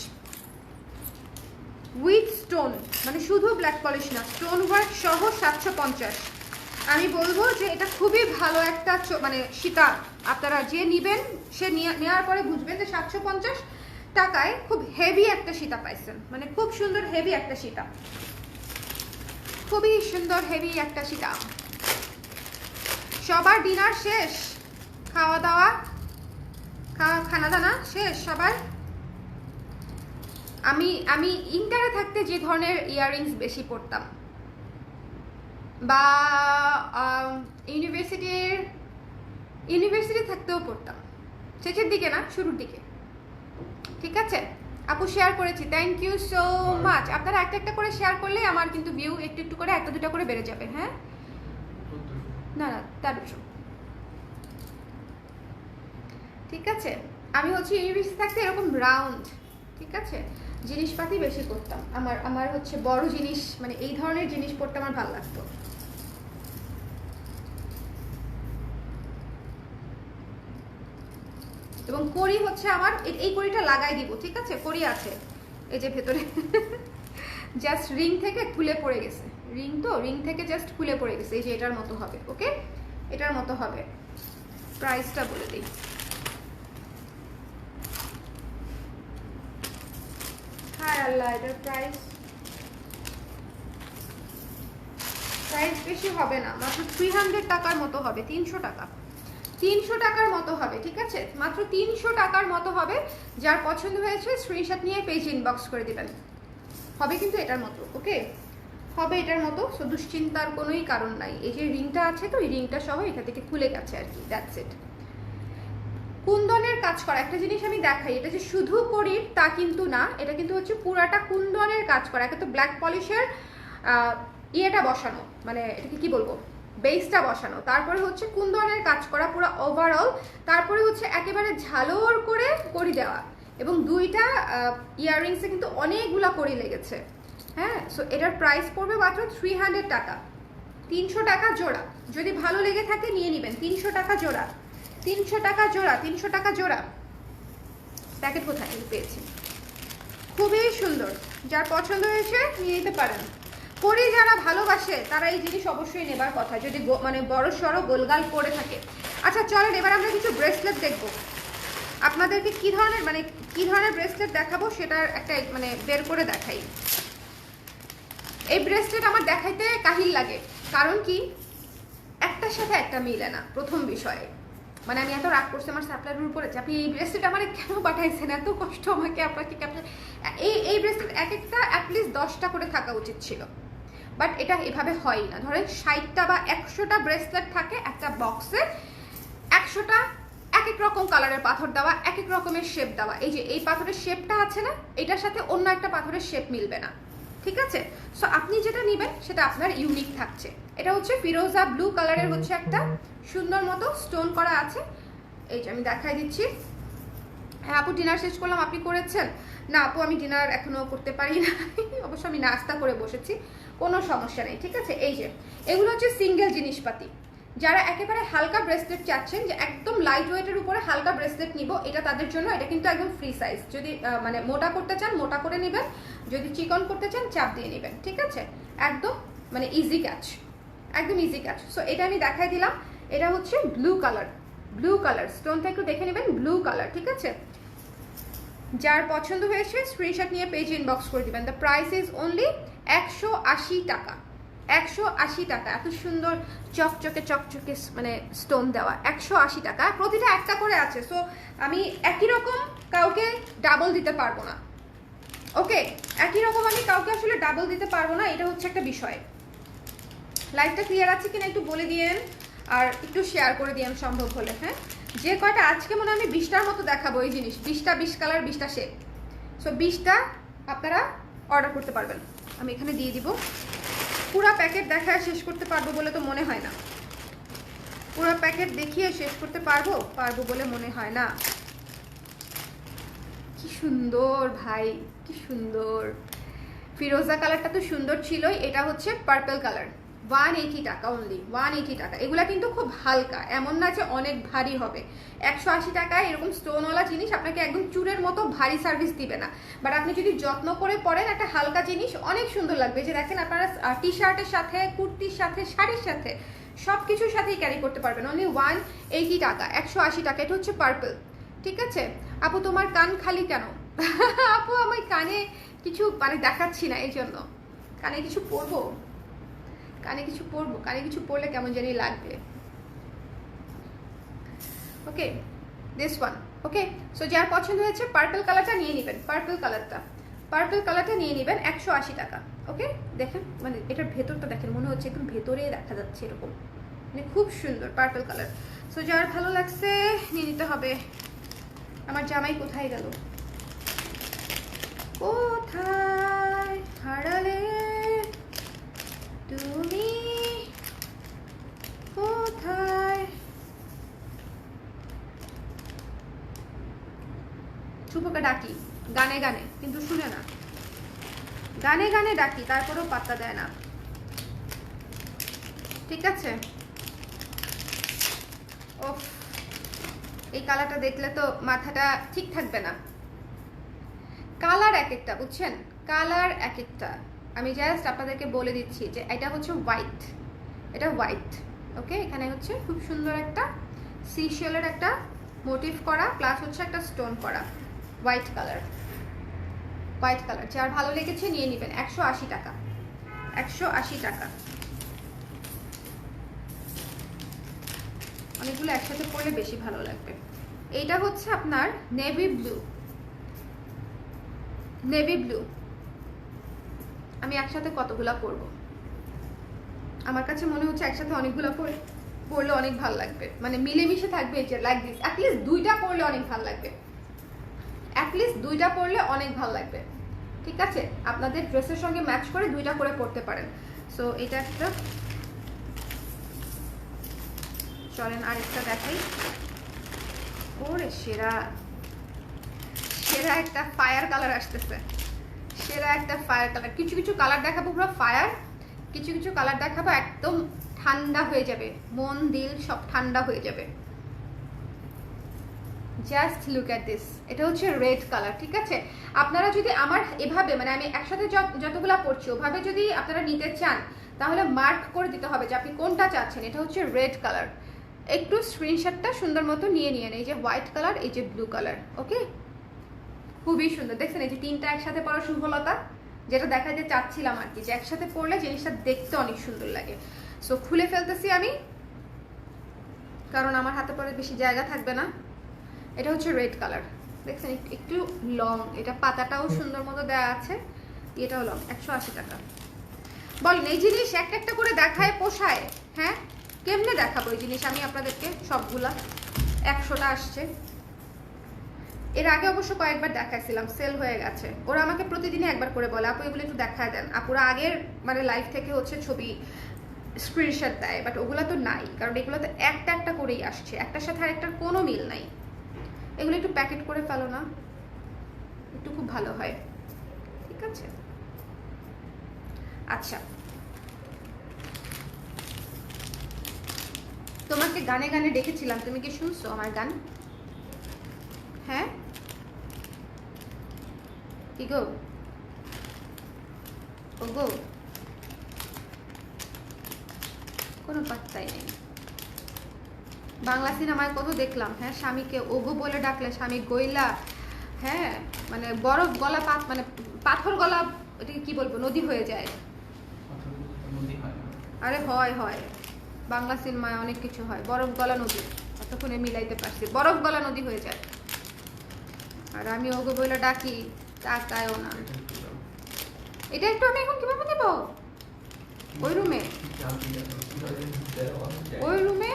উইথ স্টোন, মানে শুধু ব্ল্যাক পলিশ না, স্টোন ওয়ার্ক সহ 750। আমি বলবো যে এটা খুবই ভালো একটা মানে সীতা। আপনারা যে নেবেন সে নেওয়ার পরে বুঝবেন যে 750 টাকায় খুব হেভি একটা সীতা পাইছেন, মানে খুব সুন্দর হেভি একটা সীতা, খুবই সুন্দর হেভি একটা সীতা। সবার ডিনার শেষ, খাওয়া দাওয়া খানা দানা শেষ সবার। আমি ইন্টারে থাকতে যে ধরনের ইয়াররিংস বেশি পরতাম, বা ইউনিভার্সিটি থাকতেও পড়তাম, শেষের দিকে না শুরুর দিকে, ঠিক আছে? আপু শেয়ার করেছি, থ্যাংক ইউ সো মাচ। আপনারা একটা একটা করে শেয়ার করলে আমার কিন্তু ভিউ একটু একটু করে একটা দুটা করে বেড়ে যাবে, হ্যাঁ? না 1300, ঠিক আছে? আমি হচ্ছে ইউনিভার্সিটি থাকতে এরকম রাউন্ড, ঠিক আছে, জিনিসপাতি বেশি করতাম। আমার হচ্ছে বড় জিনিস, মানে এই ধরনের জিনিস পড়তে আমার ভালো লাগতো। এবং কড়ি হচ্ছে আমার এই কড়িটা লাগাই দিব, ঠিক আছে? কড়ি আছে এই যে ভেতরে, জাস্ট রিং থেকে খুলে পড়ে গেছে, রিং তো, রিং থেকে জাস্ট খুলে পড়ে গেছে। এই যে এটার মতো হবে, ওকে, এটার মতো হবে। প্রাইসটা বলে দিই, হায় আল্লাহ, এটার প্রাইস বেশি হবে না, মাত্র 300 টাকার মতো হবে, 300 টাকা, 300 টাকার মতো হবে, ঠিক আছে, মাত্র 300 টাকার মতো হবে। যার পছন্দ হয়েছে স্ক্রিনশট নিয়ে পেজ ইনবক্স করে দিবেন। হবে কিন্তু এটার মতো, ওকে, হবে এটার মতো। সো দুশ্চিন্তার কোনোই কারণ নাই। এই যে রিংটা আছে তো, এই রিংটা সহ এটা থেকে খুলে গেছে আর কি, দ্যাটস ইট। কুন্দনের কাজ করা একটা জিনিস আমি দেখাই, এটা যে শুধু করির তা কিন্তু না, এটা কিন্তু হচ্ছে পুরাটা কুন্দনের কাজ করা। একে তো ব্ল্যাক পলিশের ইয়েটা বসানো, মানে এটাকে কি বলবো, বেসটা বসানো, তারপরে হচ্ছে কুন্দনের কাজ করা পুরো ওভারঅল, তারপরে হচ্ছে একেবারে ঝালর করে করি দেওয়া, এবং দুইটা ইয়াররিংসে কিন্তু অনেকগুলা করি লেগেছে। হ্যাঁ, সো এটার প্রাইস পড়বে মাত্র 300 টাকা, 300 টাকা জোড়া। যদি ভালো লেগে থাকে নিয়ে নেবেন, 300 টাকা জোড়া, 300 টাকা জোড়া, 300 টাকা জোড়া। প্যাকেট কোথায় পেয়েছি, খুবই সুন্দর, যার পছন্দ হয়েছে নিয়ে নিতে পারেন। করি যারা ভালোবাসে তারা এই জিনিস অবশ্যই নেবার কথা, যদি মানে বড় সড়ো গোলগাল করে থাকে। আচ্ছা চলেন এবার আমরা কিছু ব্রেসলেট দেখবো, আপনাদেরকে কি ধরনের মানে কি ধরনের ব্রেসলেট দেখাবো সেটার একটা মানে বের করে দেখাই। এই ব্রেসলেট আমার দেখাইতে কাহিল লাগে, কারণ কি একটার সাথে একটা মিলে না। প্রথম বিষয়ে মানে আমি এত রাগ করছি আমার সাপ্লাইয়ের উপরে যে আপনি এই ব্রেসলেট আমার কেন পাঠাইছেন, এত কষ্ট আমাকে আপনাকে। এই ব্রেসলেট এক একটা অ্যাটলিস্ট 10টা করে থাকা উচিত ছিল, বাট এটা এভাবে হয় না। ধরেন 60টা বা 100টা ব্রেসলেট থাকে একটা বক্সে, 100টা এক এক রকম কালারের পাথর দেওয়া, এক এক রকমের শেপ দেওয়া। এই যে এই পাথরের শেপটা আছে না, এটার সাথে অন্য একটা পাথরের শেপ মিলবে না, ঠিক আছে। সো আপনি যেটা নেবেন সেটা আপনার ইউনিক থাকছে। এটা হচ্ছে ফিরোজা ব্লু কালারের, হচ্ছে একটা সুন্দর মতো স্টোন করা আছে। এই যে আমি দেখাই দিচ্ছি। হ্যাঁ আপু ডিনার শেষ করলাম, আপনি করেছেন? না আপু আমি ডিনার এখনো করতে পারি না, অবশ্য আমি নাস্তা করে বসেছি, কোনো সমস্যা নেই, ঠিক আছে। এই যে এগুলো হচ্ছে সিঙ্গেল জিনিসপাতি। যারা একেবারে হালকা ব্রেসলেট চাচ্ছেন, যে একদম লাইট ওয়েটের উপরে হালকা ব্রেসলেট নিব, এটা তাদের জন্য। এটা কিন্তু একদম ফ্রি সাইজ, যদি মানে মোটা করতে চান মোটা করে নেবেন, যদি চিকন করতে চান চাপ দিয়ে নেবেন, ঠিক আছে। একদম মানে ইজি ক্যাচ, একদম ইজি ক্যাচ। সো এটা আমি দেখাই দিলাম। এটা হচ্ছে ব্লু কালার, ব্লু কালার স্টোনটা একটু দেখে নেবেন, ব্লু কালার, ঠিক আছে। যার পছন্দ হয়েছে স্ক্রিনশট নিয়ে পেজ ইনবক্স করে দিবেন। দ্য প্রাইস ইজ অনলি 180 টাকা, 180 টাকা। এত সুন্দর চকচকে চকচকে মানে স্টোন দেওয়া, 180 টাকা। প্রতিটা একটা করে আছে, সো আমি একই রকম কাউকে ডাবল দিতে পারবো না, ওকে, একই রকম আমি কাউকে আসলে ডাবল দিতে পারবো না, এটা হচ্ছে একটা বিষয়। লাইভটা ক্লিয়ার আছে কিনা একটু বলে দিয়েন, আর একটু শেয়ার করে দিয়েন সম্ভব হলে। হ্যাঁ, যে কয়টা আজকে মনে হয় আমি 20টার মতো দেখাবো এই জিনিস, 20টা 20 কালার 20টা শেপ। সো 20টা আপনারা অর্ডার করতে পারবেন, আমি এখানে দিয়ে দিব। পুরা প্যাকেট দেখায় শেষ করতে পারবো বলে তো মনে হয় না, পুরো প্যাকেট দেখিয়ে শেষ করতে পারবো বলে মনে হয় না। কি সুন্দর ভাই, কি সুন্দর। ফিরোজা কালারটা তো সুন্দর ছিলই। এটা হচ্ছে পার্পল কালার, 180 টাকা অনলি, 180 টাকা। এগুলা কিন্তু খুব হালকা, এমন না যে অনেক ভারী হবে। 180 টাকায় এরকম স্টোনওয়ালা জিনিস আপনাকে একদম চুরের মতো ভারী সার্ভিস দিবে না, বাট আপনি যদি যত্ন করে পরেন একটা হালকা জিনিস অনেক সুন্দর লাগবে। যে দেখেন আপনারা টি শার্টের সাথে, কুর্তির সাথে, শাড়ির সাথে সব কিছুর সাথেই ক্যারি করতে পারবেন। অনলি 180 টাকা, 180 টাকা। এটা হচ্ছে পার্পল, ঠিক আছে। আপু তোমার কান খালি কেন? আপু আমার কানে কিছু মানে দেখাচ্ছি না, এই জন্য। কানে কিছু পরবো, কানে কিছু পরবো, কানে কিছু পরলে কেমন জানি লাগবে। ওকে, দিস ওয়ান, ওকে। সো যার পছন্দ হয়েছে পার্পল কালারটা নিয়ে নেবেন, পার্পল কালারটা নিয়ে নেবেন, 180 টাকা। ওকে, দেখেন মানে এটার ভেতরটা দেখেন, মনে হচ্ছে একদম ভেতরে দেখা যাচ্ছে এরকম, মানে খুব সুন্দর পার্পল কালার। সো যার ভালো লাগছে নিয়ে নিতে হবে। আমার জামাই কোথায় গেল? কোথায় হারালে তুমি, কোথায়? চুপকে ডাকি গানে গানে, কিন্তু শুনে না। গানে গানে ডাকি, তারপরেও পাত্তা দেয় না, ঠিক আছে। ওফ, এই কালারটা দেখলে তো মাথাটা ঠিক থাকবে না। কালার এক একটা, বুঝছেন, কালার এক একটা। আমি জাস্ট আপনাদেরকে বলে দিচ্ছি যে এটা হচ্ছে হোয়াইট, এটা হোয়াইট। ওকে, এখানে হচ্ছে খুব সুন্দর একটা সিশেলের একটা মোটিভ করা, প্লাস হচ্ছে একটা স্টোন করা, হোয়াইট কালার। হোয়াইট কালার যার ভালো লেগেছে নিয়ে নেবেন। 180 টাকা, 180 টাকা। অনেকগুলো একসাথে পরলে বেশি ভালো লাগবে। এইটা হচ্ছে আপনার নেভি ব্লু, নেভি ব্লু। আমি একসাথে কতগুলা পরবো, আমার কাছে মনে হচ্ছে একসাথে অনেকগুলো পরলে অনেক ভালো লাগবে, মানে মিলেমিশে থাকবে। এই যে লাইক দিস, অ্যাটলিস্ট 2টা পরলে অনেক ভালো লাগবে, অ্যাটলিস্ট 2টা পরলে অনেক ভালো লাগবে। ঠিক আছে, আপনাদের ড্রেসের সঙ্গে ম্যাচ করে 2টা করে পরতে পারেন। সো এটা একটা, চলেন আরেকটা দেখাই। ওরে সেরা, সেরা একটা ফায়ার কালার আসতেছে, সেরা একটা ফায়ার কালার। কিছু কিছু কালার দেখাবো পুরো ফায়ার, কিছু কিছু কালার দেখাবো একদম ঠান্ডা হয়ে যাবে, মন দিল সব ঠান্ডা হয়ে যাবে। জাস্ট লুক অ্যাট দিস, এটা হচ্ছে রেড কালার। ঠিক আছে, আপনারা যদি আমার এভাবে, মানে আমি একসাথে যতগুলা পরছি ওভাবে যদি আপনারা নিতে চান, তাহলে মার্ক করে দিতে হবে যে আপনি কোনটা চাচ্ছেন। এটা হচ্ছে রেড কালার, একটু স্ক্রিনশটটা সুন্দর মতো নিয়ে নিন। এই যে হোয়াইট কালার, এই যে ব্লু কালার। ওকে, খুবই সুন্দর। দেখছেন এই যে 3টা একসাথে পরা শুভলতা, যেটা দেখাতে চাচ্ছিলাম আর কি, যে একসাথে পরলে জিনিসটা দেখতে অনেক সুন্দর লাগে। সো খুলে ফেলতেছি আমি, কারণ আমার হাতে পরে বেশি জায়গা থাকবে না। এটা হচ্ছে রেড কালার, দেখছেন একটু লং, এটা পাতাটাও সুন্দর মতো দেওয়া আছে, এটাও লং। 180 টাকা। বলেন এই জিনিস একটা একটা করে দেখায় পোষায়? হ্যাঁ, কেমনে দেখাবো এই জিনিস আমি আপনাদেরকে সবগুলা? 100টা আসছে। এর আগে অবশ্য কয়েকবার দেখাইছিলাম, সেল হয়ে গেছে। ওরা আমাকে প্রতিদিনই একবার করে বলে আপু এগুলো একটু দেখায় দেন। আপুরা আগের মানে লাইভ থেকে হচ্ছে ছবি স্ক্রিনশট দেয়, বাট ওগুলো তো নাই, কারণ এগুলো তো একটা একটা করেই আসছে, একটার সাথে আরেকটার কোনো মিল নাই। এগুলো একটু প্যাকেট করে ফেলো না, একটু খুব ভালো হয়। ঠিক আছে, আচ্ছা তোমাকে গানে গানে ডেকেছিলাম, তুমি কি শুনছো আমার গান? হ্যাঁ কি গো, ও গো, কোনো পাত্তাই নেই। বাংলা সিনেমায় কত দেখলাম, হ্যাঁ স্বামীকে ওগো বলে ডাকলে স্বামী গইলা, হ্যাঁ মানে বরফ গলা মানে পাথর গলা, এটাকে কি বলবো, নদী হয়ে যায়। আরে হয় হয়, বাংলা সিনেমায় অনেক কিছু হয়, বরফ গলা নদী, এতক্ষণে মিলাইতে পারছি, বরফ গলা নদী হয়ে যায়। আর আমি ওগো বলে ডাকি, তাকায়ও না। এটা একটু আমি এখন কিভাবে দেবো? ওই রুমে, ওই রুমে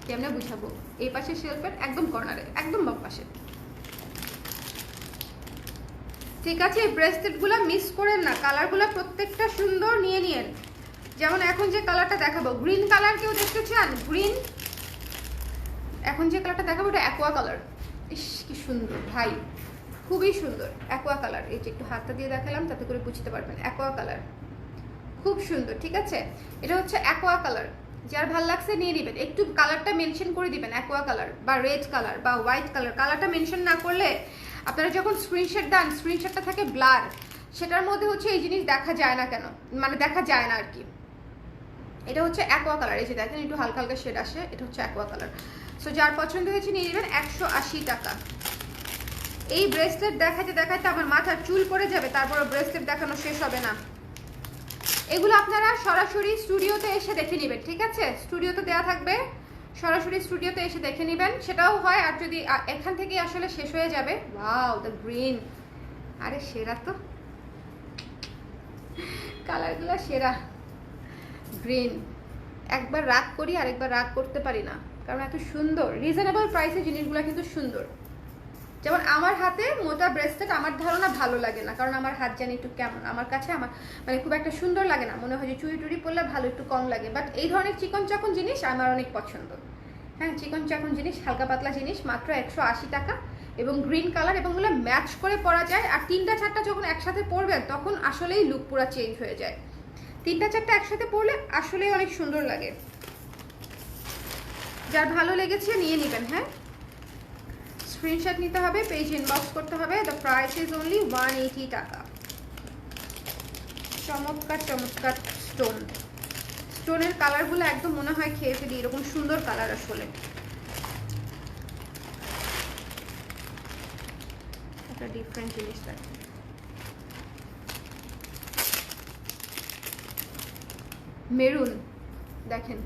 কেমনে বুঝাবো? এই পাশে শেলফের একদম কর্নারে, একদম বাম পাশে। ঠিক আছে, এই ব্রেসলেটগুলো মিস করেন না, কালারগুলো প্রত্যেকটা সুন্দর, নিয়ে নিয়েন। যেমন এখন যে কালারটা দেখাবো, গ্রিন কালার কেউ দেখতে চান? গ্রিন, এখন যে কালারটা দেখাবো এটা অ্যাকোয়া কালার। ইস কি সুন্দর ভাই, খুবই সুন্দর অ্যাকোয়া কালার। এই যে একটু হাতটা দিয়ে দেখালাম তাতে করে বুঝতে পারবেন, অ্যাকোয়া কালার খুব সুন্দর। ঠিক আছে, এটা হচ্ছে অ্যাকোয়া কালার, যার ভাল লাগছে নিয়ে নেবেন। একটু কালারটা মেনশন করে দিবেন, অ্যাকোয়া কালার বা রেড কালার বা হোয়াইট কালার। কালারটা মেনশন না করলে আপনারা যখন স্ক্রিনশট দেন, স্ক্রিনশটটা থাকে ব্লার, সেটার মধ্যে হচ্ছে এই জিনিস দেখা যায় না কেন, মানে দেখা যায় না আর কি। এটা হচ্ছে অ্যাকোয়া কালার, এই যে দেখেন একটু হালকা হালকা শেড আসে, এটা হচ্ছে অ্যাকোয়া কালার। সো যার পছন্দ হয়েছে নিয়ে নেবেন। 180 টাকা। এই ব্রেসলেট দেখাতে দেখাতে আমার মাথার চুল পড়ে যাবে, তারপর ব্রেসলেট দেখানো শেষ হবে না। এগুলো আপনারা সরাসরি স্টুডিওতে এসে দেখে নেবেন। ঠিক আছে, স্টুডিওতে দেওয়া থাকবে, সরাসরি স্টুডিওতে এসে দেখে নেবেন, সেটাও হয়। আর যদি এখান থেকে আসলে শেষ হয়ে যাবে, ওয়াও দ্য গ্রিন, আরে সেরা তো, কালারগুলো সেরা। গ্রিন একবার রাগ করি আরেকবার রাগ করতে পারি না, কারণ এত সুন্দর। রিজনেবল প্রাইসে জিনিসগুলো কিন্তু সুন্দর। যেমন আমার হাতে মোটা ব্রেসলেট আমার ধারণা ভালো লাগে না, কারণ আমার হাত জানি একটু কেমন, আমার কাছে আমার মানে খুব একটা সুন্দর লাগে না, মনে হয় যে চুড়ি টুড়ি পরলে ভালো, একটু কম লাগে। বাট এই ধরনের চিকন চাকন জিনিস আমার অনেক পছন্দ। হ্যাঁ, চিকন চাকন জিনিস, হালকা পাতলা জিনিস, মাত্র 180 টাকা। এবং গ্রিন কালার, এবং ওগুলো ম্যাচ করে পরা যায়। আর 3টা 4টা যখন একসাথে পরবেন তখন আসলেই লুক পুরো চেঞ্জ হয়ে যায়। 3টা 4টা একসাথে পরলে আসলেই অনেক সুন্দর লাগে। যার ভালো লেগেছে নিয়ে নেবেন। হ্যাঁ, স্ক্রিনশট নিতে হবে, পেজ ইনবক্স করতে হবে। দ্য প্রাইস ইজ অনলি 180 টাকা। চমৎকার চমৎকার স্টোন, স্টোনের কালারগুলো একদম মনে হয় খেয়ে ফেলি, এরকম সুন্দর কালার আসলে। একটা ডিফারেন্ট জিনিস থাকে। মেরুন, দেখেন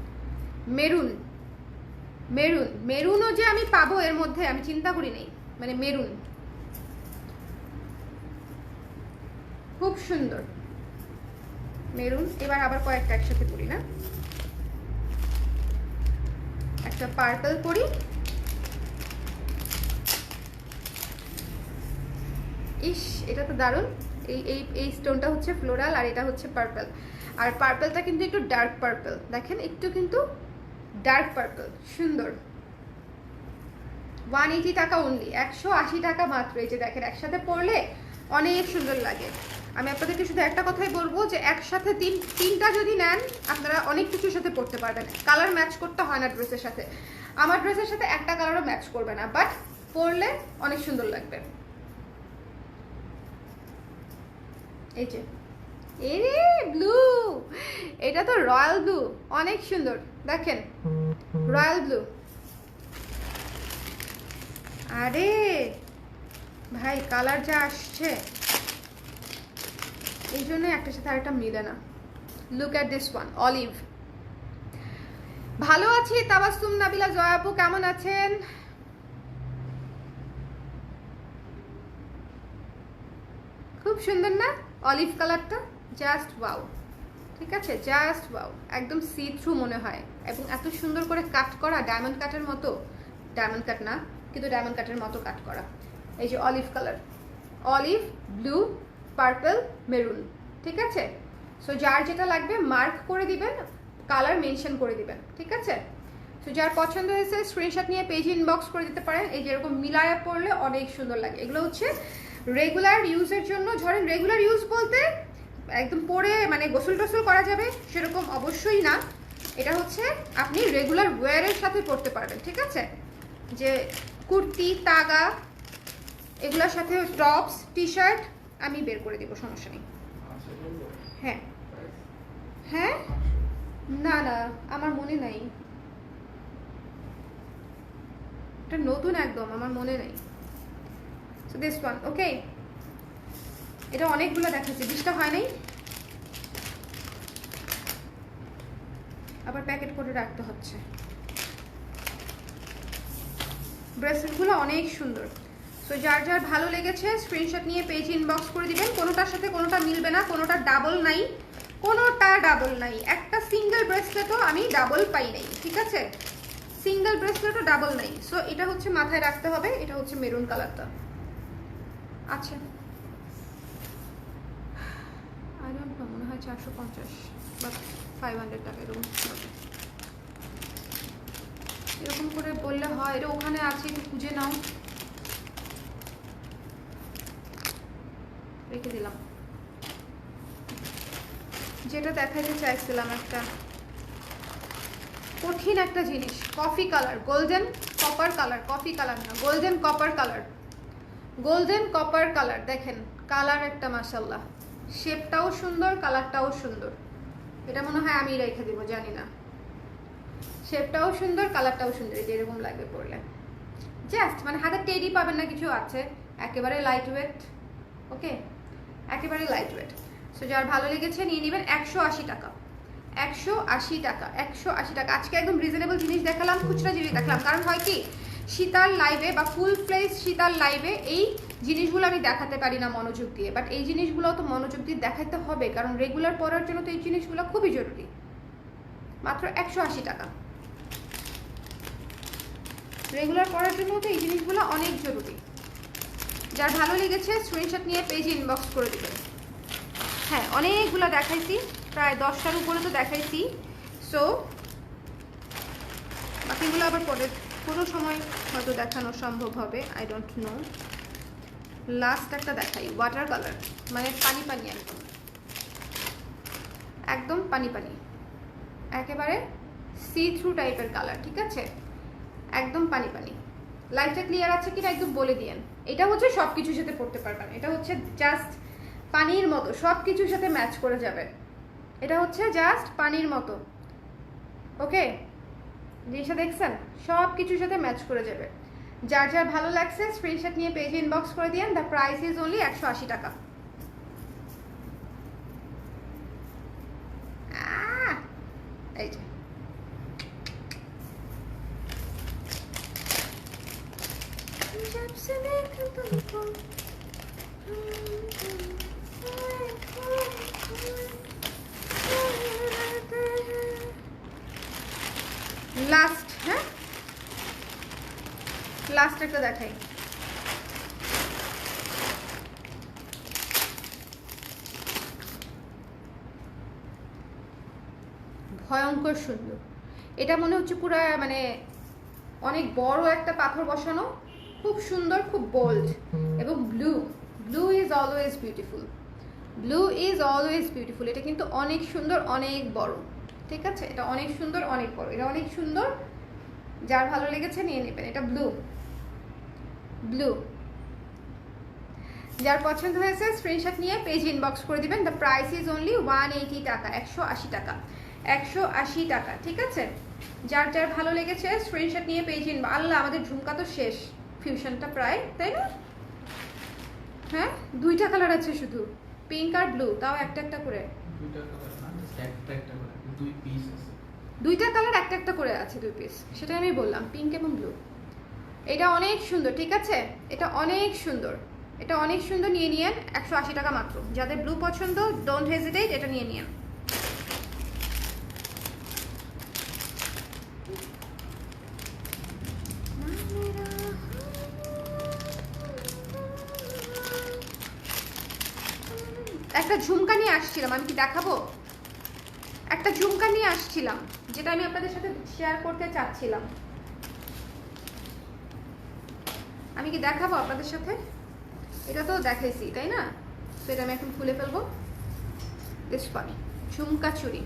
মেরুন, মেরুন, মেরুনও যে আমি পাবো এর মধ্যে আমি চিন্তা করি নাই, মানে মেরুন খুব সুন্দর মেরুন। এবার আবার কয়েকটা একসাথে করি না, একটা পার্পল করি, ইস এটা তো দারুণ। এই এই এই স্টোনটা হচ্ছে ফ্লোরাল আর এটা হচ্ছে পার্পল, আর পার্পলটা কিন্তু একটু ডার্ক পার্পল, দেখেন একটু কিন্তু ডার্ক পার্পল, সুন্দর। 180 টাকা অনলি, 180 টাকা মাত্র। এই যে দেখেন একসাথে পরলে অনেক সুন্দর লাগে। আমি আপনাদেরকে শুধু একটা কথাই বলবো যে একসাথে তিনটা যদি নেন আপনারা অনেক কিছুর সাথে পরতে পারবেন। কালার ম্যাচ করতে হয় না ড্রেসের সাথে, আমার ড্রেসের সাথে একটা কালারও ম্যাচ করবে না, বাট পরলে অনেক সুন্দর লাগবে। এই যে এরে ব্লু, এটা তো রয়্যাল ব্লু, অনেক সুন্দর দেখেন রয়্যাল ব্লু। আরে ভাই কালার যা আসছে এই জন্য একটার সাথে আরেকটা মিলে না। Look at this one, olive. ভালো আছি তাবাসসুম নাবিলা জয়া আপু, কেমন আছেন? খুব সুন্দর না অলিভ কালারটা, জাস্ট ওয়াও। ঠিক আছে, জাস্ট ওয়াও, একদম সি থ্রু মনে হয়, এবং এত সুন্দর করে কাট করা, ডায়মন্ড কাটের মতো, ডায়মন্ড কাট না কিন্তু ডায়মন্ড কাটের মতো কাট করা। এই যে olive colour, olive, blue, purple, maroon. ঠিক আছে, সো যার যেটা লাগবে মার্ক করে দিবেন, কালার মেনশন করে দিবেন। ঠিক আছে, সো যার পছন্দ হয়েছে স্ক্রিনশট নিয়ে পেজে ইনবক্স করে দিতে পারেন। এই যে এরকম মিলায়া পড়লে অনেক সুন্দর লাগে। এগুলো হচ্ছে রেগুলার ইউজের জন্য, ধরেন রেগুলার ইউজ বলতে একদম পরে মানে গোসল টোসল করা যাবে সেরকম অবশ্যই না, এটা হচ্ছে আপনি রেগুলার ওয়্যারের সাথে পরতে পারবেন। ঠিক আছে, যে কুর্তি, তাগা, এগুলোর সাথে টপস, টি শার্ট আমি বের করে দিব, সমস্যা নেই। হ্যাঁ হ্যাঁ, না না আমার মনে নাই, এটা নতুন একদম, আমার মনে নেই। সো দিস ওয়ান, ওকে, এটা অনেকগুলো দেখাচ্ছে, 20টা হয় নাই, আবার প্যাকেট করে রাখতে হচ্ছে। ব্রেসলেটগুলো অনেক সুন্দর। সো যার যার ভালো লেগেছে স্ক্রিনশট নিয়ে পেজ ইনবক্স করে দিবেন। কোনোটার সাথে কোনোটা মিলবে না, কোনোটা ডাবল নাই, কোনোটা ডাবল নাই। একটা সিঙ্গেল ব্রেসলেটও আমি ডাবল পাই নাই। ঠিক আছে, সিঙ্গেল ব্রেসলেটও ডাবল নাই। সো এটা হচ্ছে মাথায় রাখতে হবে। এটা হচ্ছে মেরুন কালারটা। আচ্ছা, আই ডোন্ট নো, মনে হয় 450 বা 500 টাকা এরকম, এরকম করে বললে হয়। এটা ওখানে আছে, একটু খুঁজে নাও, রেখে দিলাম। যেটা দেখাইতে চাইছিলাম, একটা কঠিন একটা জিনিস, coffee colour, golden copper colour, coffee colour না, golden copper colour, golden copper colour. দেখেন কালার একটা মাশাআল্লাহ, শেপটাও সুন্দর, কালারটাও সুন্দর। এটা মনে হয় আমি রেখে দিব, জানি না, শেপটাও সুন্দর, কালারটাও সুন্দর। এটা এরকম লাগবে পরলে, জাস্ট মানে হাতে টেডি পাবেন না, কিছু আছে, একেবারে লাইট ওয়েট। ওকে, একেবারে লাইট ওয়েট। সো যার ভালো লেগেছে নিয়ে নেবেন। 180 টাকা, 180 টাকা, 180 টাকা। আজকে একদম রিজনেবল জিনিস দেখালাম, খুচরা জিনিস দেখালাম, কারণ হয় কি শীতার লাইভে বা ফুল ফ্লেজ শীতার লাইভে এই জিনিসগুলো আমি দেখাতে পারি না মনোযোগ দিয়ে, বাট এই জিনিসগুলো তো মনোযোগ দিয়ে দেখাতে হবে, কারণ রেগুলার পরার জন্য তো এই জিনিসগুলো খুবই জরুরি। মাত্র 180 টাকা, রেগুলার পরার জন্য তো এই জিনিসগুলো অনেক জরুরি। যার ভালো লেগেছে স্ক্রিনশট নিয়ে পেজে ইনবক্স করে দেবেন। হ্যাঁ, অনেকগুলো দেখাইছি, প্রায় 10টার উপরে তো দেখাইছি। সো বাকিগুলো আবার পরে কোনো সময় হয়তো দেখানো সম্ভব হবে, আই ডোন্ট নো। লাস্ট একটা দেখাই, ওয়াটার কালার, মানে পানি পানি, একদম একদম পানি পানি, একেবারে সি থ্রু টাইপের কালার। ঠিক আছে, একদম পানি পানি। লাইটটা ক্লিয়ার আছে কিনা একদম বলে দিয়েন। এটা হচ্ছে সব কিছুর সাথে পড়তে পারবেন, এটা হচ্ছে জাস্ট পানির মতো, সব কিছুর সাথে ম্যাচ করে যাবে। এটা হচ্ছে জাস্ট পানির মতো। ওকে, জিনিসটা দেখছেন, সব কিছুর সাথে ম্যাচ করে যাবে। যার যার ভালো লাগছে স্ক্রিনশট নিয়ে পেজে ইনবক্স করে দিয়েন। দ্য প্রাইস ইজ অনলি 180 টাকা। এই যে লাস্ট, হ্যাঁ লাস্ট একটা দেখাই। ভয়ঙ্কর সুন্দর। এটা মনে হচ্ছে পুরো মানে অনেক বড় একটা পাথর বসানো, খুব সুন্দর, খুব বোল্ড এবং blue. Blue is always beautiful, blue is always beautiful. এটা কিন্তু অনেক সুন্দর, অনেক বড়, ঠিক আছে? এটা অনেক সুন্দর, অনেক বড়, এটা অনেক সুন্দর। যার ভালো লেগেছে নিয়ে নেবেন। এটা ব্লু, ব্লু। যার পছন্দ হয়েছে স্ক্রিনশট নিয়ে পেজ ইনবক্স করে দিবেন। দ্য প্রাইস ইজ অনলি 180 টাকা, 180 টাকা, 180 টাকা, ঠিক আছে? যার যার ভালো লেগেছে স্ক্রিনশট নিয়ে পেজ আল্লাহ, আমাদের ঝুমকা তো শেষ, ফিউশনটা প্রায়, তাই না? হ্যাঁ, দুইটা কালার আছে শুধু, পিঙ্ক আর ব্লু, তাও একটা একটা করে। দুইটা কালার একটা একটা করে আছে, 2 পিস, সেটা আমি বললাম, পিঙ্ক এবং ব্লু। এটা অনেক সুন্দর, ঠিক আছে? এটা অনেক সুন্দর, এটা অনেক সুন্দর। নিয়ে নিয়েন, 180 টাকা মাত্র। যাদের ব্লু পছন্দ ডোন্ট হেজিটেট, এটা নিয়ে নিয়েন। একটা ঝুমকা নিয়ে আসছিলাম, আমি কি দেখাবো? একটা ঝুমকা নিয়ে আসছিলাম যেটা আমি আপনাদের সাথে শেয়ার করতে চাচ্ছিলাম। আমি কি দেখাবো আপনাদের সাথে? এটা তো দেখাইছি, তাই না? তো এটা আমি এখন খুলে ফেলবো। বেশ পাবি ঝুমকা চুড়ি।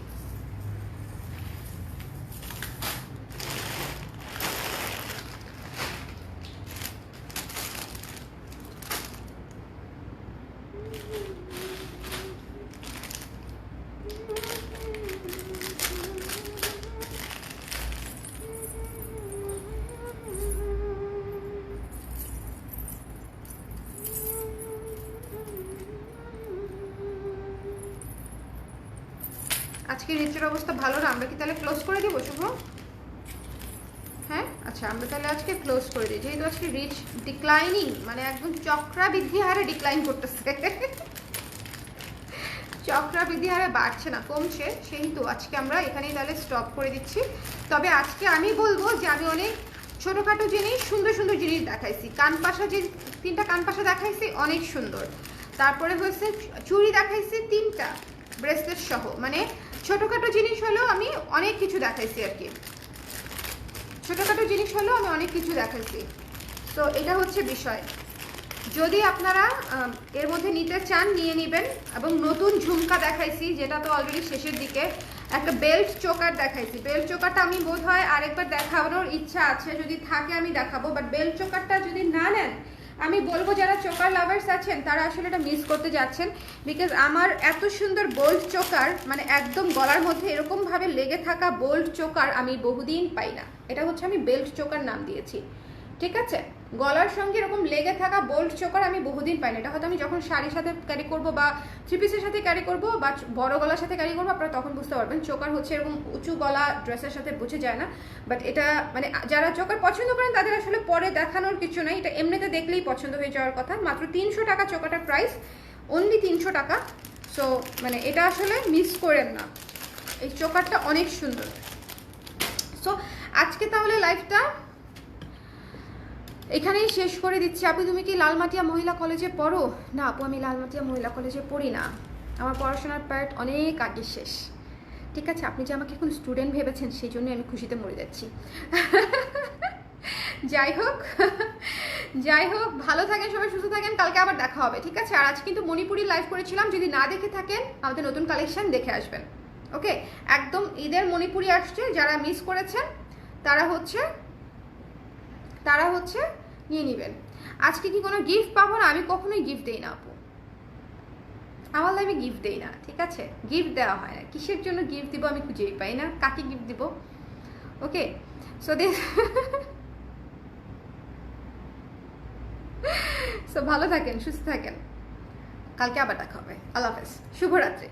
আজকে রিচের অবস্থা ভালো না, আমরা কি তাহলে ক্লোজ করে দিব শুভ? হ্যাঁ, আচ্ছা আমরা তাহলে আজকে ক্লোজ করে দিই, যেহেতু আজকে রিচ ডিক্লাইনিং, মানে একদম চক্রাবৃদ্ধি হারে ডিক্লাইন করতেছে, চক্রাবৃদ্ধি হারে বাড়ছে না, কমছে, সেহেতু আজকে আমরা এখানেই তাহলে স্টপ করে দিচ্ছি। তবে আজকে আমি বলবো যে আমি অনেক ছোটোখাটো জিনিস, সুন্দর সুন্দর জিনিস দেখাইছি। কানপাশা, যে 3টা কানপাশা দেখাইছি অনেক সুন্দর। তারপরে হয়েছে চুড়ি দেখাইছি 3টা ব্রেসলেট সহ, মানে ছোটোখাটো জিনিস হলেও আমি অনেক কিছু দেখাইছি আর কি, ছোটোখাটো জিনিস হলেও আমি অনেক কিছু দেখাইছি। তো এটা হচ্ছে বিষয়। যদি আপনারা এর মধ্যে নিতে চান নিয়ে নেবেন। এবং নতুন ঝুমকা দেখাইছি, যেটা তো অলরেডি শেষের দিকে। একটা বেল্ট চোকার দেখাইছি, বেল্ট চোকারটা আমি বোধ হয় আরেকবার দেখানোর ইচ্ছা আছে, যদি থাকে আমি দেখাবো। বাট বেল্ট চোকারটা যদি না নেন, আমি বলবো যারা চোকার লাভার্স আছেন তারা আসলে এটা মিস করতে যাচ্ছেন। বিকজ আমার এত সুন্দর বোল্ড চোকার, মানে একদম গলার মধ্যে এরকমভাবে লেগে থাকা বোল্ড চোকার আমি বহুদিন পাই না। এটা হচ্ছে আমি বেল্ট চোকার নাম দিয়েছি, ঠিক আছে? গলার সঙ্গে এরকম লেগে থাকা বোল্ড চোকার আমি বহুদিন পাই না। এটা হয়তো আমি যখন শাড়ির সাথে ক্যারি করবো বা 3 পিসের সাথে ক্যারি করবো বা বড় গলার সাথে ক্যারি করবো, আপনারা তখন বুঝতে পারবেন। চোকার হচ্ছে এরকম উঁচু গলা ড্রেসের সাথে বুঝে যায় না। বাট এটা মানে যারা চোকার পছন্দ করেন তাদের আসলে পরে দেখানোর কিছু নাই, এটা এমনিতে দেখলেই পছন্দ হয়ে যাওয়ার কথা। মাত্র 300 টাকা চোকাটার প্রাইস, অনলি 300 টাকা। সো মানে এটা আসলে মিস করেন না, এই চোকারটা অনেক সুন্দর। সো আজকে তাহলে লাইভটা এখানেই শেষ করে দিচ্ছি। আপু তুমি কি লালমাটিয়া মহিলা কলেজে পড়ো? না আপু, আমি লালমাটিয়া মহিলা কলেজে পড়ি না, আমার পড়াশোনার পার্ট অনেক আগে শেষ, ঠিক আছে? আপনি যে আমাকে এখন স্টুডেন্ট ভেবেছেন সেই জন্য আমি খুশিতে মরে যাচ্ছি। যাই হোক, যাই হোক, ভালো থাকেন সবাই, সুস্থ থাকেন, কালকে আবার দেখা হবে, ঠিক আছে? আর আজ কিন্তু মণিপুরি লাইভ করেছিলাম, যদি না দেখে থাকেন আমাদের নতুন কালেকশন দেখে আসবেন। ওকে, একদম ঈদের মণিপুরি আসছে, যারা মিস করেছেন তারা হচ্ছে নিয়ে নেবেন। আজকে কি কোনো গিফট পাবো না? আমি কখনোই গিফট দিই না আপু, আমার লাইফে গিফট দেই না, ঠিক আছে? গিফট দেওয়া হয় না। কিসের জন্য গিফট দিব আমি খুঁজেই পাই না, কাকে গিফট দিব? ওকে, সো সো ভালো থাকেন, সুস্থ থাকেন, কালকে আবার দেখা হবে। আল্লাহ হাফেজ, শুভরাত্রি।